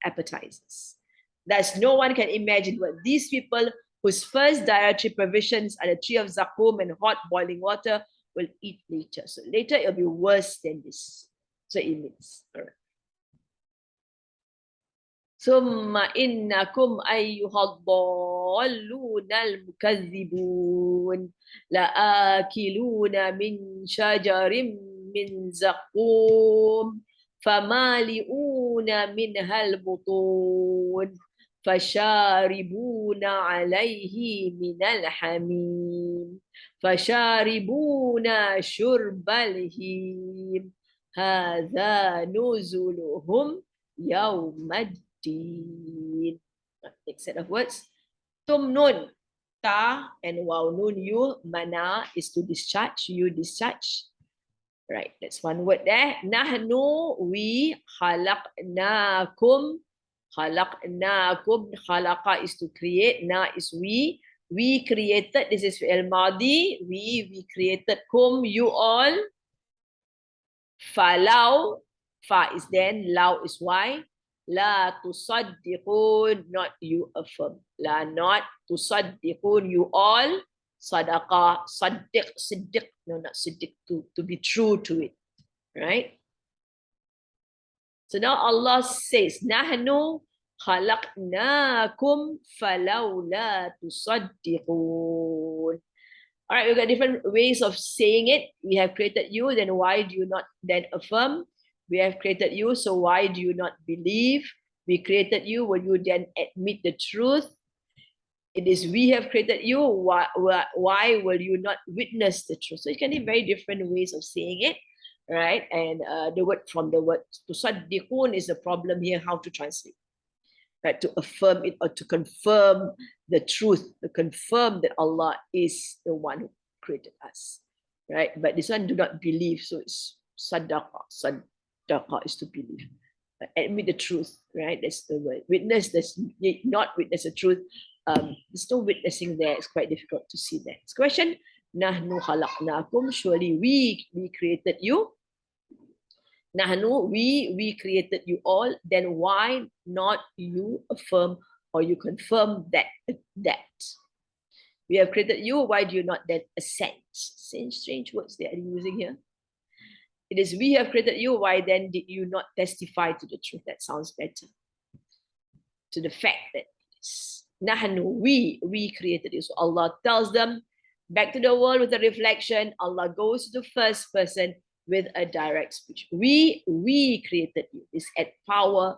appetizers. Thus, no one can imagine what these people whose first dietary provisions are the tree of zakum and hot boiling water will eat later. So later it'll be worse than this. So it means, all right. ثم إنكم أيها الضالون المكذبون لآكلون من شجر من زقوم فمالئون منها البطون فشاربون عليه من الحميم فشاربون شرب الهيم هذا نزلهم يوم الدين. Next set of words. Tumnun, ta and waw nun you, mana is to discharge, you discharge. Right, that's one word there. Nahnu, we, khalaqnakum, khalaqa is to create, na is we created, this is fi'il madi, we created kum, you all. Falau, fa is then, lau is why. La tusaddiqun, not you affirm. La not tusaddiqun, you all. Sadaqa, siddiq, no, not siddiq, to be true to it. Right? So now Allah says, Nahnu khalaqnakum falawla tusaddiqun. All right, we've got different ways of saying it. We have created you, then why do you not then affirm? We have created you, so why do you not believe? We created you, will you then admit the truth? It is we have created you, why will you not witness the truth? So it can be very different ways of saying it, right? And the word tusaddiqun is the problem here, how to translate. Right, to affirm it or to confirm the truth, to confirm that Allah is the one who created us, right? But this one do not believe, so it's sadaqah. Sadaqah is to believe, admit the truth, right? That's the word. Witness, that's not witness the truth. There's no witnessing there. It's quite difficult to see that. Next question. Nahnu khalaqnakum. Surely we created you. Nahnu, we created you all, then why not you affirm or you confirm that? We have created you, why do you not then assent? Strange words they are using here. It is we have created you, why then did you not testify to the truth? That sounds better. To the fact that Nahnu, we created you. So Allah tells them, back to the world with a reflection. Allah goes to the first person with a direct speech. We created you. This adds power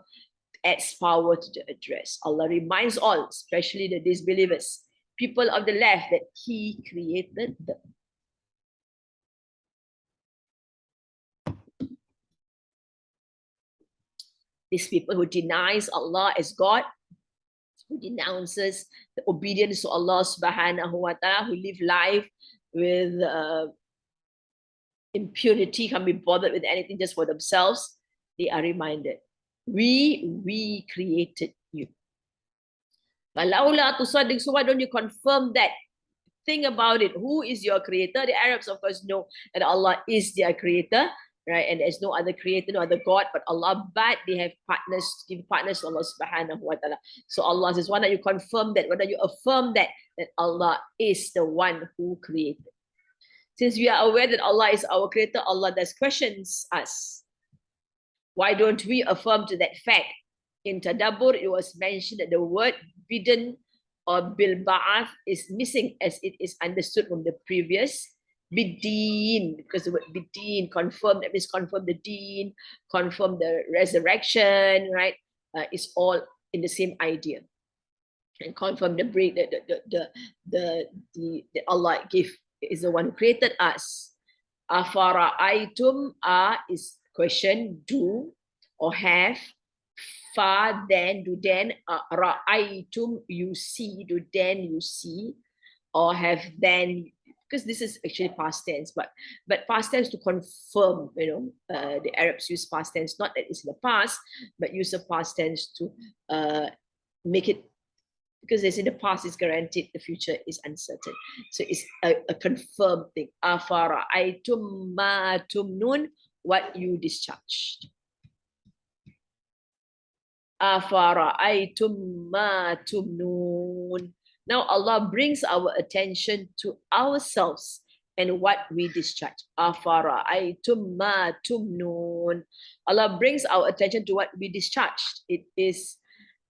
to the address. Allah reminds all, especially the disbelievers, people of the left, that He created them. These people who denies Allah as God, who denounces the obedience to Allah subhanahu wa ta'ala, who live life with impunity, can't be bothered with anything just for themselves, they are reminded, we created you. So why don't you confirm that? Think about it. Who is your creator? The Arabs, of course, know that Allah is their creator, right? And there's no other creator, no other God but Allah, but they have partners, give partners to Allah subhanahu wa ta'ala. So Allah says, why don't you confirm that? Why don't you affirm that Allah is the one who created? Since we are aware that Allah is our creator, Allah does questions us. Why don't we affirm to that fact? In Tadabbur, it was mentioned that the word bidden or bilba'ath is missing as it is understood from the previous bideen, because the word bideen, confirm, that means confirm the deen, confirm the resurrection, right? It's all in the same idea. And confirm the break that Allah gave, is the one who created us. Afara'aytum, is question, do or have. Fa, then, do then. Ra'aytum, you see, do then you see. Or have then, because this is actually past tense, but past tense to confirm, the Arabs use past tense, not that it's in the past, but use the past tense to make it, because they say the past is guaranteed, the future is uncertain. So it's a confirmed thing. Afara'aytum ma tumnun, what you discharged. Afara'aytum ma tumnun. Now Allah brings our attention to ourselves and what we discharge. Afara'aytum ma tumnun. Allah brings our attention to what we discharged. It is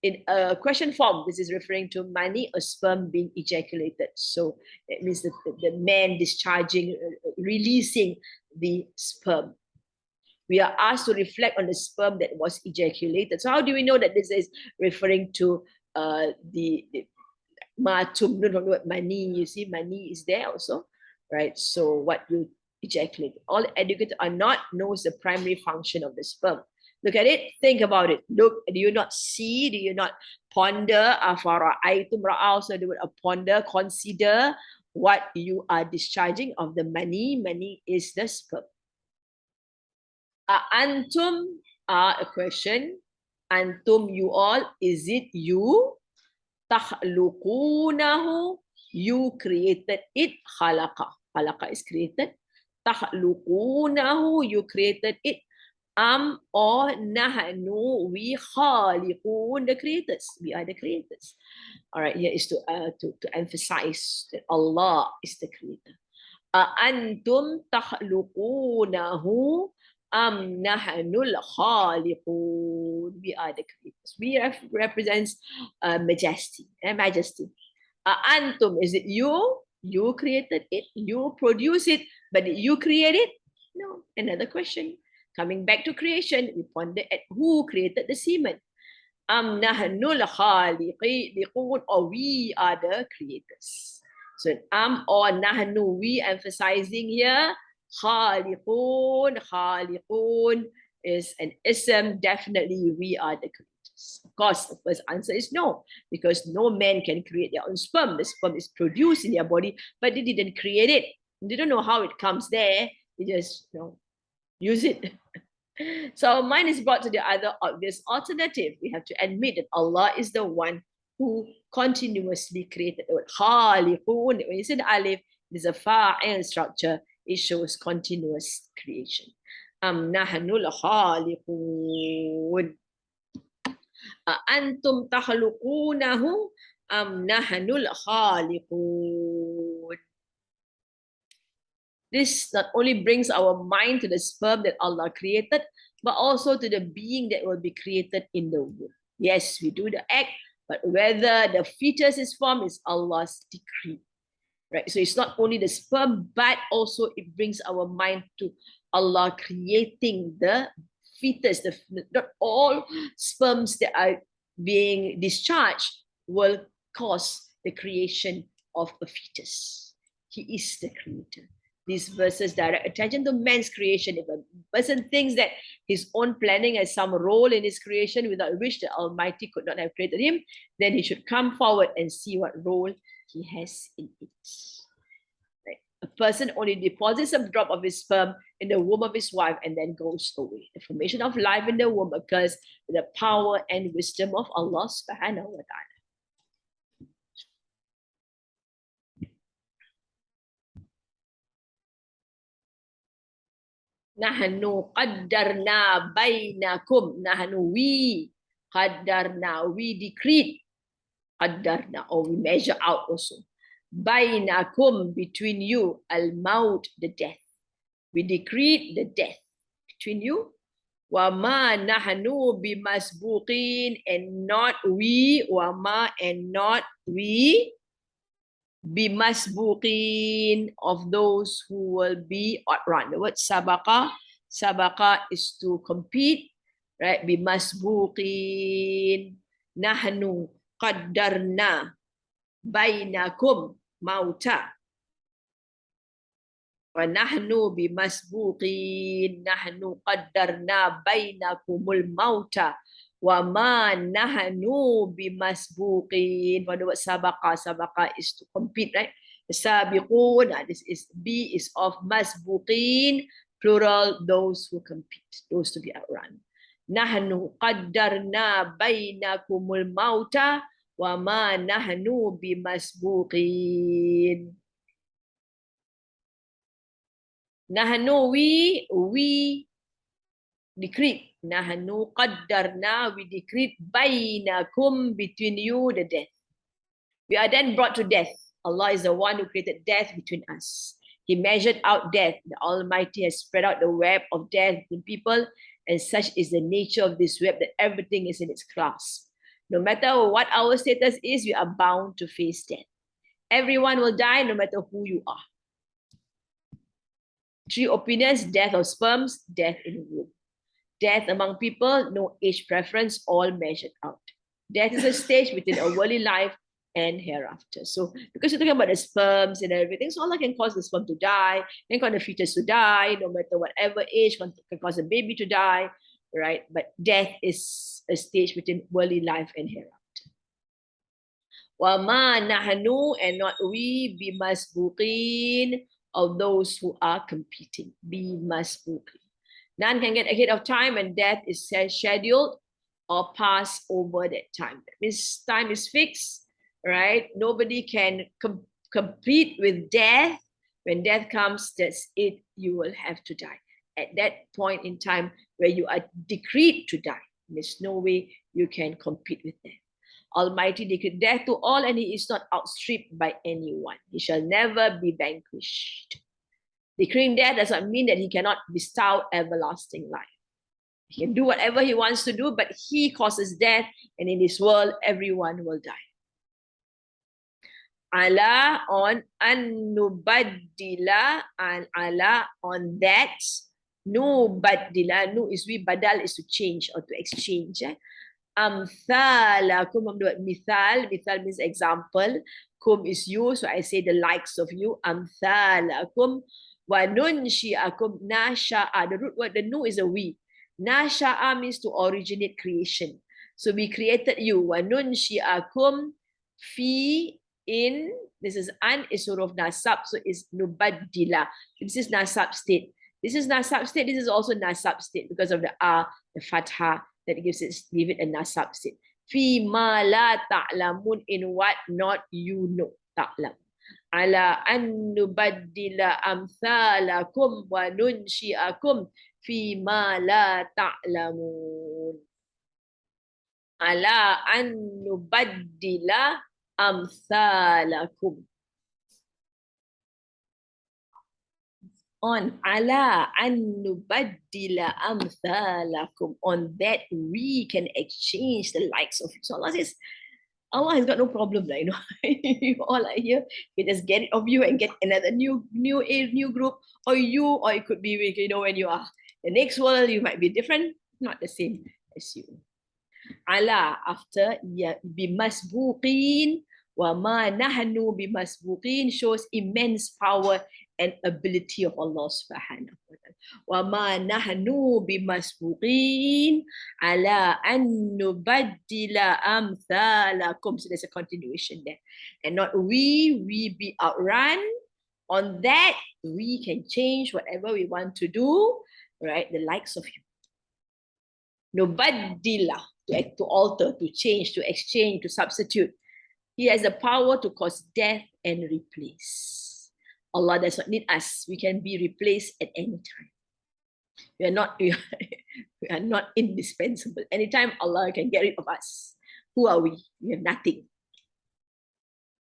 in a question form. This is referring to mani, or sperm being ejaculated. So it means that the man discharging, releasing the sperm. We are asked to reflect on the sperm that was ejaculated. So how do we know that this is referring to the matum, from the word mani? You see, mani is there also, right? So what you ejaculate. All educated or not knows the primary function of the sperm. Look at it, think about it. Look, do you not see? Do you not ponder? Afara'aytum ra'a, so do ponder, consider what you are discharging of the mani. Mani is the sperm. Antum, a question. Antum, you all, is it you? Takhluqunahu, you created it. Khalaqa, khalaqa is created. Takhluqunahu, you created it. Or nahnu, we khaliqun, the creators. We are the creators. All right, here is to emphasize that Allah is the creator. Antum takhluqunahu am nahnul khaliqun. We are the creators. We represents majesty. Majesty. Antum, is it you? You created it, you produce it, but did you create it? No. Another question. Coming back to creation, we ponder at who created the semen. Nahnul khaliqun, or we are the creators. So or nahnu, we emphasizing here, khaliqun is an ism, definitely we are the creators. Of course, the first answer is no, because no man can create their own sperm. The sperm is produced in their body, but they didn't create it. They don't know how it comes there. They just use it. So our mind is brought to the other obvious alternative. We have to admit that Allah is the one who continuously created the word khaliqun. When you say the alif, there's a fa'il structure. It shows continuous creation. Nahnul khaliqun. Antum takhluqunahu am nahnul khaliqun. This not only brings our mind to the sperm that Allah created, but also to the being that will be created in the womb. Yes, we do the act, but whether the fetus is formed is Allah's decree. Right? So it's not only the sperm, but also it brings our mind to Allah creating the fetus. Not all sperms that are being discharged will cause the creation of a fetus. He is the creator. These verses direct attention to man's creation. If a person thinks that his own planning has some role in his creation without which the Almighty could not have created him, then he should come forward and see what role he has in it. Right? A person only deposits a drop of his sperm in the womb of his wife and then goes away. The formation of life in the womb occurs with the power and wisdom of Allah subhanahu wa ta'ala. Nahnu qaddarna bainakum. Nahnu, we qaddarna, we decreed. Qaddarna, or we measure out also. Bainakum, between you, al-maut, the death. We decreed the death between you. Wa ma nahnu bimasbuqin, and not we, wa ma, and not we, bimasbuqin, of those who will be outrun. The word sabaqa is to compete, right? Bimasbuqin. Nahnu qaddarna bainakum mauta. Wa nahnu bimasbuqin. Nahnu qaddarna bainakumul mauta. Wa ma nahnu bimasbuqin. For the word sabaqa is to compete, right? Sabiqun, this is B is of masbuqin, plural, those who compete, those to be outrun. Nahnu qaddarna bainakumul mauta wa ma nahnu bimasbuqin. Nahnu, we decreed. Nahnu qaddarna, we decreed bainakum, between you, the death. We are then brought to death. Allah is the one who created death between us. He measured out death. The Almighty has spread out the web of death in people, and such is the nature of this web that everything is in its clasp. No matter what our status is, we are bound to face death. Everyone will die, no matter who you are. 3 opinions: death of sperms, death in womb. Death among people, no age preference, all measured out. Death is a stage between a worldly life and hereafter. So because we're talking about the sperms and everything, so Allah can cause the sperm to die, can cause the fetus to die, no matter whatever age, can cause a baby to die, right? But death is a stage between worldly life and hereafter. Wa ma nahnu, and not we, bimasbuqin, of those who are competing. Bimasbuqin. None can get ahead of time, and death is scheduled or pass over that time. That means time is fixed, right? Nobody can compete with death. When death comes, that's it. You will have to die. At that point in time where you are decreed to die, there's no way you can compete with death. Almighty decreed death to all, and he is not outstripped by anyone. He shall never be vanquished. Decreeing death does not mean that he cannot bestow everlasting life. He can do whatever he wants to do, but he causes death, and in this world, everyone will die. Ala on an-nubaddila, and ala on that. Nubaddila, nu is we, badal is to change or to exchange. Amthalakum, mithal. Mithal means example. Kum is you, so I say the likes of you. Amthalakum. Wa nunshi'akum. Nasha'a. The root word, the nu is a we. Nasha'a means to originate creation. So we created you. Wa nunshi'akum fi in. This is an is sort of nasab, so it's nubaddila. This is nasab state. This is nasab state. This is also nasab state because of the the fatha that gives it, give it a nasab state. Fi ma la ta'lamun, in what not you know. Ta'lam. Ala an nubaddila amthalakum wa nunshi'akum fi ma la ta'lamun. Ala an nubaddila amthalakum. On ala an nubaddila amthalakum, on that we can exchange the likes of you. So Allah says, Allah has got no problem, you know. You all are here, you just get it of you and get another new group, or it could be, you know, when you are the next world, you might be different, not the same as you. Ala, after bimasbuqin, wa ma nahnu bimasbuqin shows immense power and ability of Allah subhanahu wa ta'ala. Wa ma nahnu bimasbuqin ala an nubaddila amthalakum. So there's a continuation there. And not we be outrun. On that, we can change whatever we want to do, right? The likes of you. Nubaddila, to alter, to change, to exchange, to substitute. He has the power to cause death and replace. Allah does not need us. We can be replaced at any time. We are not indispensable. Anytime Allah can get rid of us. Who are we? We have nothing.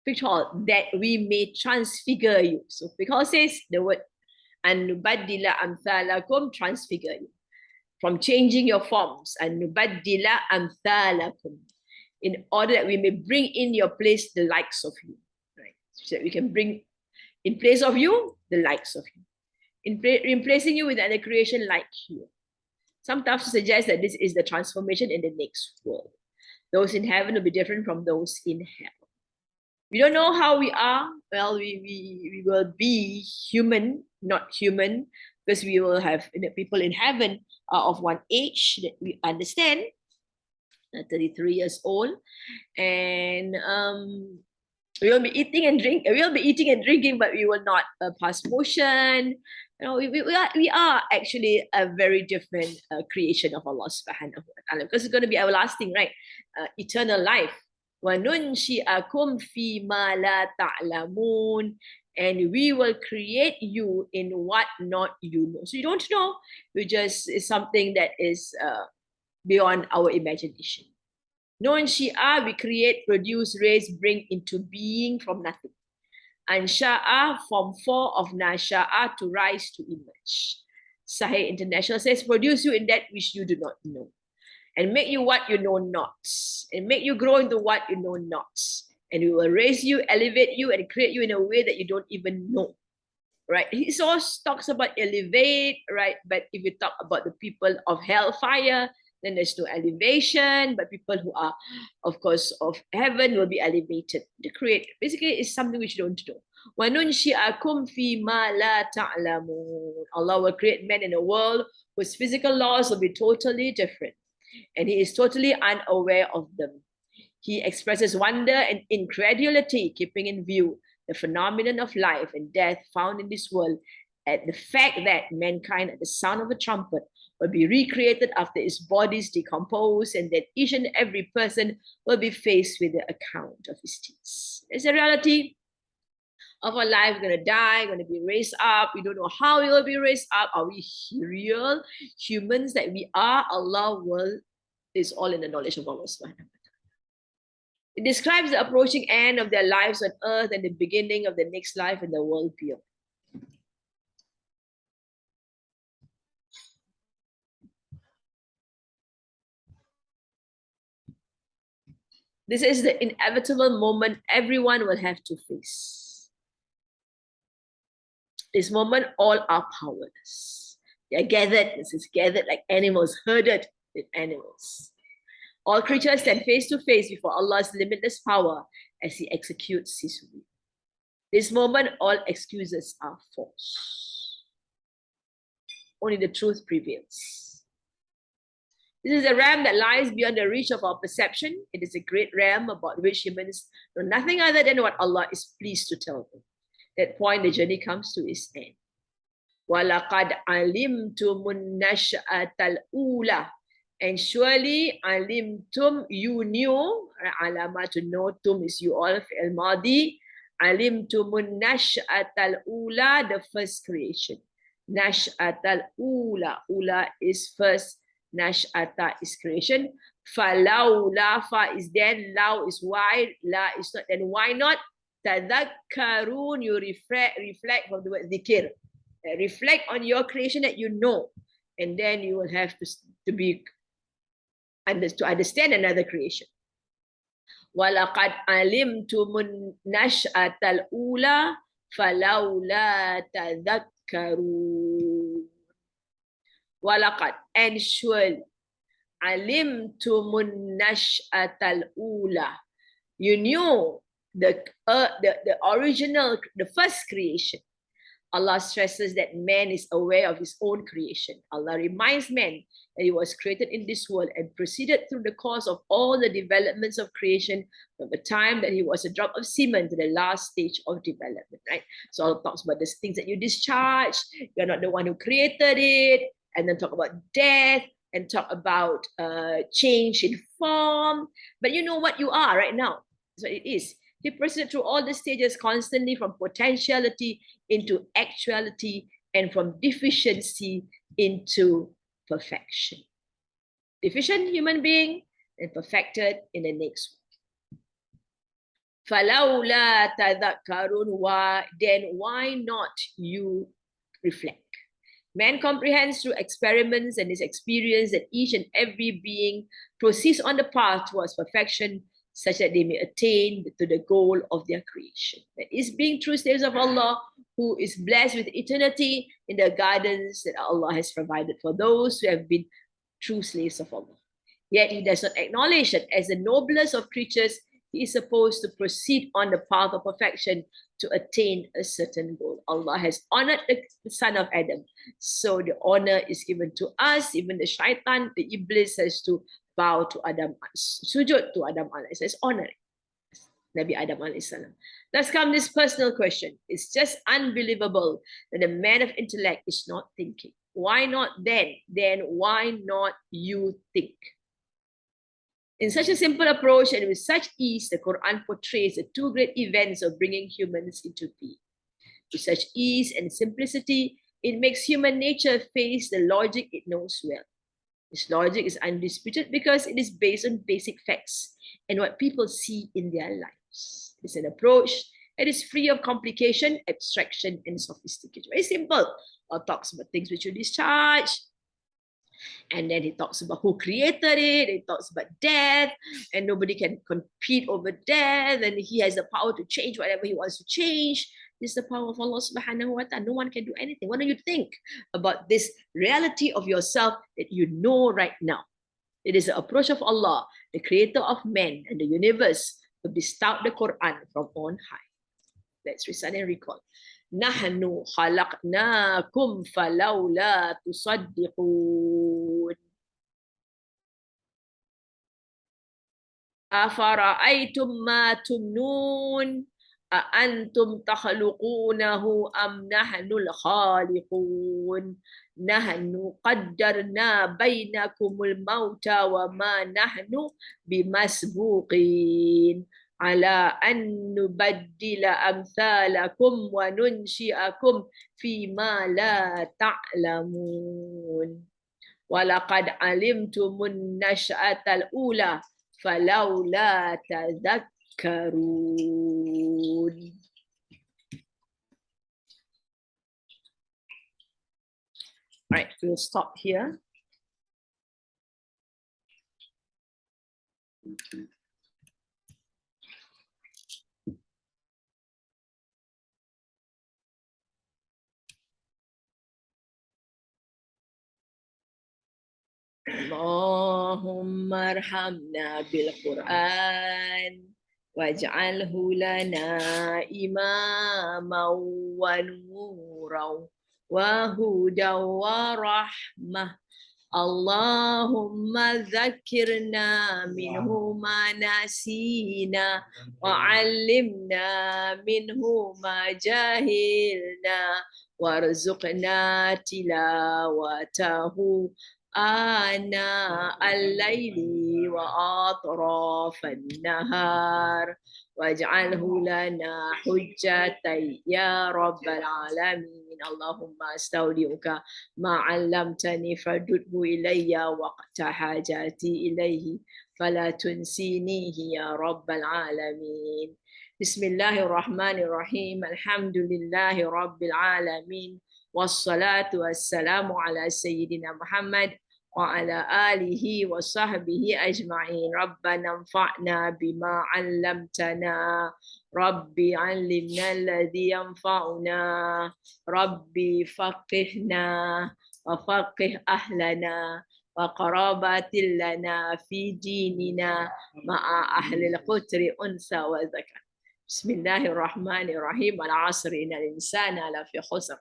Picture that we may transfigure you. So because says the word an-nubaddila amthalakum, transfigure you. From changing your forms, an-nubaddila amthalakum, in order that we may bring in your place the likes of you, right? So that we can bring in place of you the likes of you, in replacing you with another creation like you. Some tafsirs suggest that this is the transformation in the next world. Those in heaven will be different from those in hell. We don't know how we are. Well, we will be human, not human, because we will have, you know, people in heaven are of one age that we understand, 33 years old, and we will be eating and drinking, but we will not pass motion. You know, we are actually a very different creation of Allah subhanahu wa ta'ala, because it's going to be everlasting, right? Eternal life. وَنُنْشِئَكُمْ فِي مَا لَا تَعْلَمُونَ, and we will create you in what not you know. So you don't know, you just is something that is beyond our imagination. Non-Shia, we create, produce, raise, bring into being from nothing. And Sha'a, form 4 of Nasha'a, to rise, to emerge. Sahih International says, produce you in that which you do not know, and make you what you know not, and make you grow into what you know not. And we will raise you, elevate you, and create you in a way that you don't even know, right? He also talks about elevate, right? But if you talk about the people of hellfire, then there's no elevation, but people who are, of course, of heaven will be elevated. To create, basically, is something which you don't know. وَنُنْشِئَكُمْ فِي مَا لَا تَعْلَمُونَ. Allah will create men in a world whose physical laws will be totally different, and He is totally unaware of them. He expresses wonder and incredulity, keeping in view the phenomenon of life and death found in this world, at the fact that mankind, at the sound of a trumpet, will be recreated after its bodies decompose, and that each and every person will be faced with the account of his deeds. It's a reality of our life. We're going to die, going to be raised up. We don't know how we will be raised up. Are we real humans that we are? Allah will is all in the knowledge of Allah subhanahu wa ta'ala. It describes the approaching end of their lives on earth and the beginning of the next life in the world beyond. This is the inevitable moment everyone will have to face. This moment, all are powerless. They are gathered, this is gathered like animals, herded with animals. All creatures stand face to face before Allah's limitless power as He executes His will. This moment, all excuses are false. Only the truth prevails. This is a realm that lies beyond the reach of our perception. It is a great realm about which humans know nothing other than what Allah is pleased to tell them. At that point, the journey comes to its end. وَلَقَدْ عَلِمْتُمُ النَّشْأَةَ الْأُولَى. And surely, alimtum, you knew. Alama, to know, tum is you all, fi'al madi. Alimtumun nash'atal ula, the first creation. Nash'atal ula. Ula is first. Nash'ata is creation. Falau, la, fa is then. Lau is why. La is not. Then why not? Tadakkarun, you reflect from the word dhikr. Reflect on your creation that you know. And then you will have to be to understand another creation. وَلَقَدْ عَلِمْتُمُ النَّشْأَةَ الْأُولَى فَلَوْلَا تَذَكَّرُونَ. وَلَقَدْ, and surely, عَلِمْتُمُ النَّشْأَةَ الْأُولَى, you knew the original, the first creation. Allah stresses that man is aware of his own creation. Allah reminds man that he was created in this world and proceeded through the course of all the developments of creation from the time that he was a drop of semen to the last stage of development, right? So Allah talks about the things that you discharge. You're not the one who created it. And then talk about death and talk about change in form. But you know what you are right now. That's what it is. He proceeded through all the stages constantly, from potentiality into actuality and from deficiency into perfection. Deficient human being and perfected in the next one. فَلَوْلَا تَذَكَّرُونَ. Then why not you reflect? Man comprehends through experiments and his experience that each and every being proceeds on the path towards perfection, such that they may attain to the goal of their creation. That is, being true slaves of Allah, who is blessed with eternity in the gardens that Allah has provided for those who have been true slaves of Allah. Yet he does not acknowledge that as the noblest of creatures, he is supposed to proceed on the path of perfection to attain a certain goal. Allah has honored the son of Adam. So the honor is given to us. Even the shaitan, the iblis, has to bow to Adam, sujud to Adam alayhi salam. It's honoring Nabi Adam alayhi salam. Thus comes this personal question. It's just unbelievable that a man of intellect is not thinking. Why not then? Then why not you think? In such a simple approach and with such ease, the Quran portrays the two great events of bringing humans into being. With such ease and simplicity, it makes human nature face the logic it knows well. This logic is undisputed because it is based on basic facts and what people see in their lives. It's an approach that is free of complication, abstraction, and sophistication. Very simple. Allah talks about things which you discharge, and then he talks about who created it. He talks about death, and nobody can compete over death, and he has the power to change whatever he wants to change. This is the power of Allah subhanahu wa ta'ala. No one can do anything. What do you think about this reality of yourself that you know right now? It is the approach of Allah, the creator of man and the universe, who bestowed the Quran from on high. Let's recite and recall. Nahnu khalaqnakum falawla tusaddiqun. Afara'aytum ma tumnun. أأنتم تخلقونه أم نحن الخالقون نحن قدرنا بينكم الموت وما نحن بمسبوقين على أن نبدل أمثالكم وننشئكم فيما لا تعلمون ولقد علمتم النشأة الأولى فلولا تذكرون. All right, we'll stop here. اللهم ارحمنا بالقرآن واجعله لنا إماما ونورا وهدى ورحمة. اللهم ذكرنا منه ما نسينا وعلمنا منه ما جهلنا وارزقنا تلاوته آناء الليل وأطراف النهار واجعله لنا حجة يا رب العالمين. اللهم استودعك ما علمتني فردده إلي وقت حاجاتي إليه فلا تنسينيه يا رب العالمين. بسم الله الرحمن الرحيم. الحمد لله رب العالمين والصلاة والسلام على سيدنا محمد وعلى آله وصحبه أجمعين. ربنا انفعنا بما علمتنا ربي علمنا الذي ينفعنا ربي فقهنا وفقه أهلنا وقرابات لنا في ديننا مع أهل القتر أنثى وذكر. بسم الله الرحمن الرحيم. والعصر إن الإنسان لفي خسر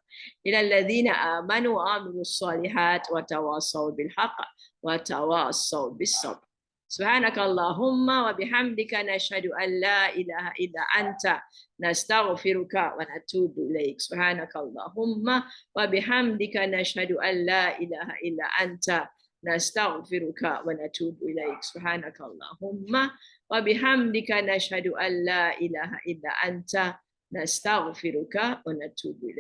إلى الذين آمنوا وعملوا الصالحات وتواصوا بالحق وتواصوا بالصبر. سبحانك اللهم وبحمدك نشهد أن لا إله إلا أنت نستغفرك ونتوب إليك. سبحانك اللهم وبحمدك نشهد أن لا إله إلا أنت نستغفرك ونتوب إليك. سبحانك اللهم وبحمدك نشهد أن لا إله إلا أنت نستغفرك ونتوب إليك.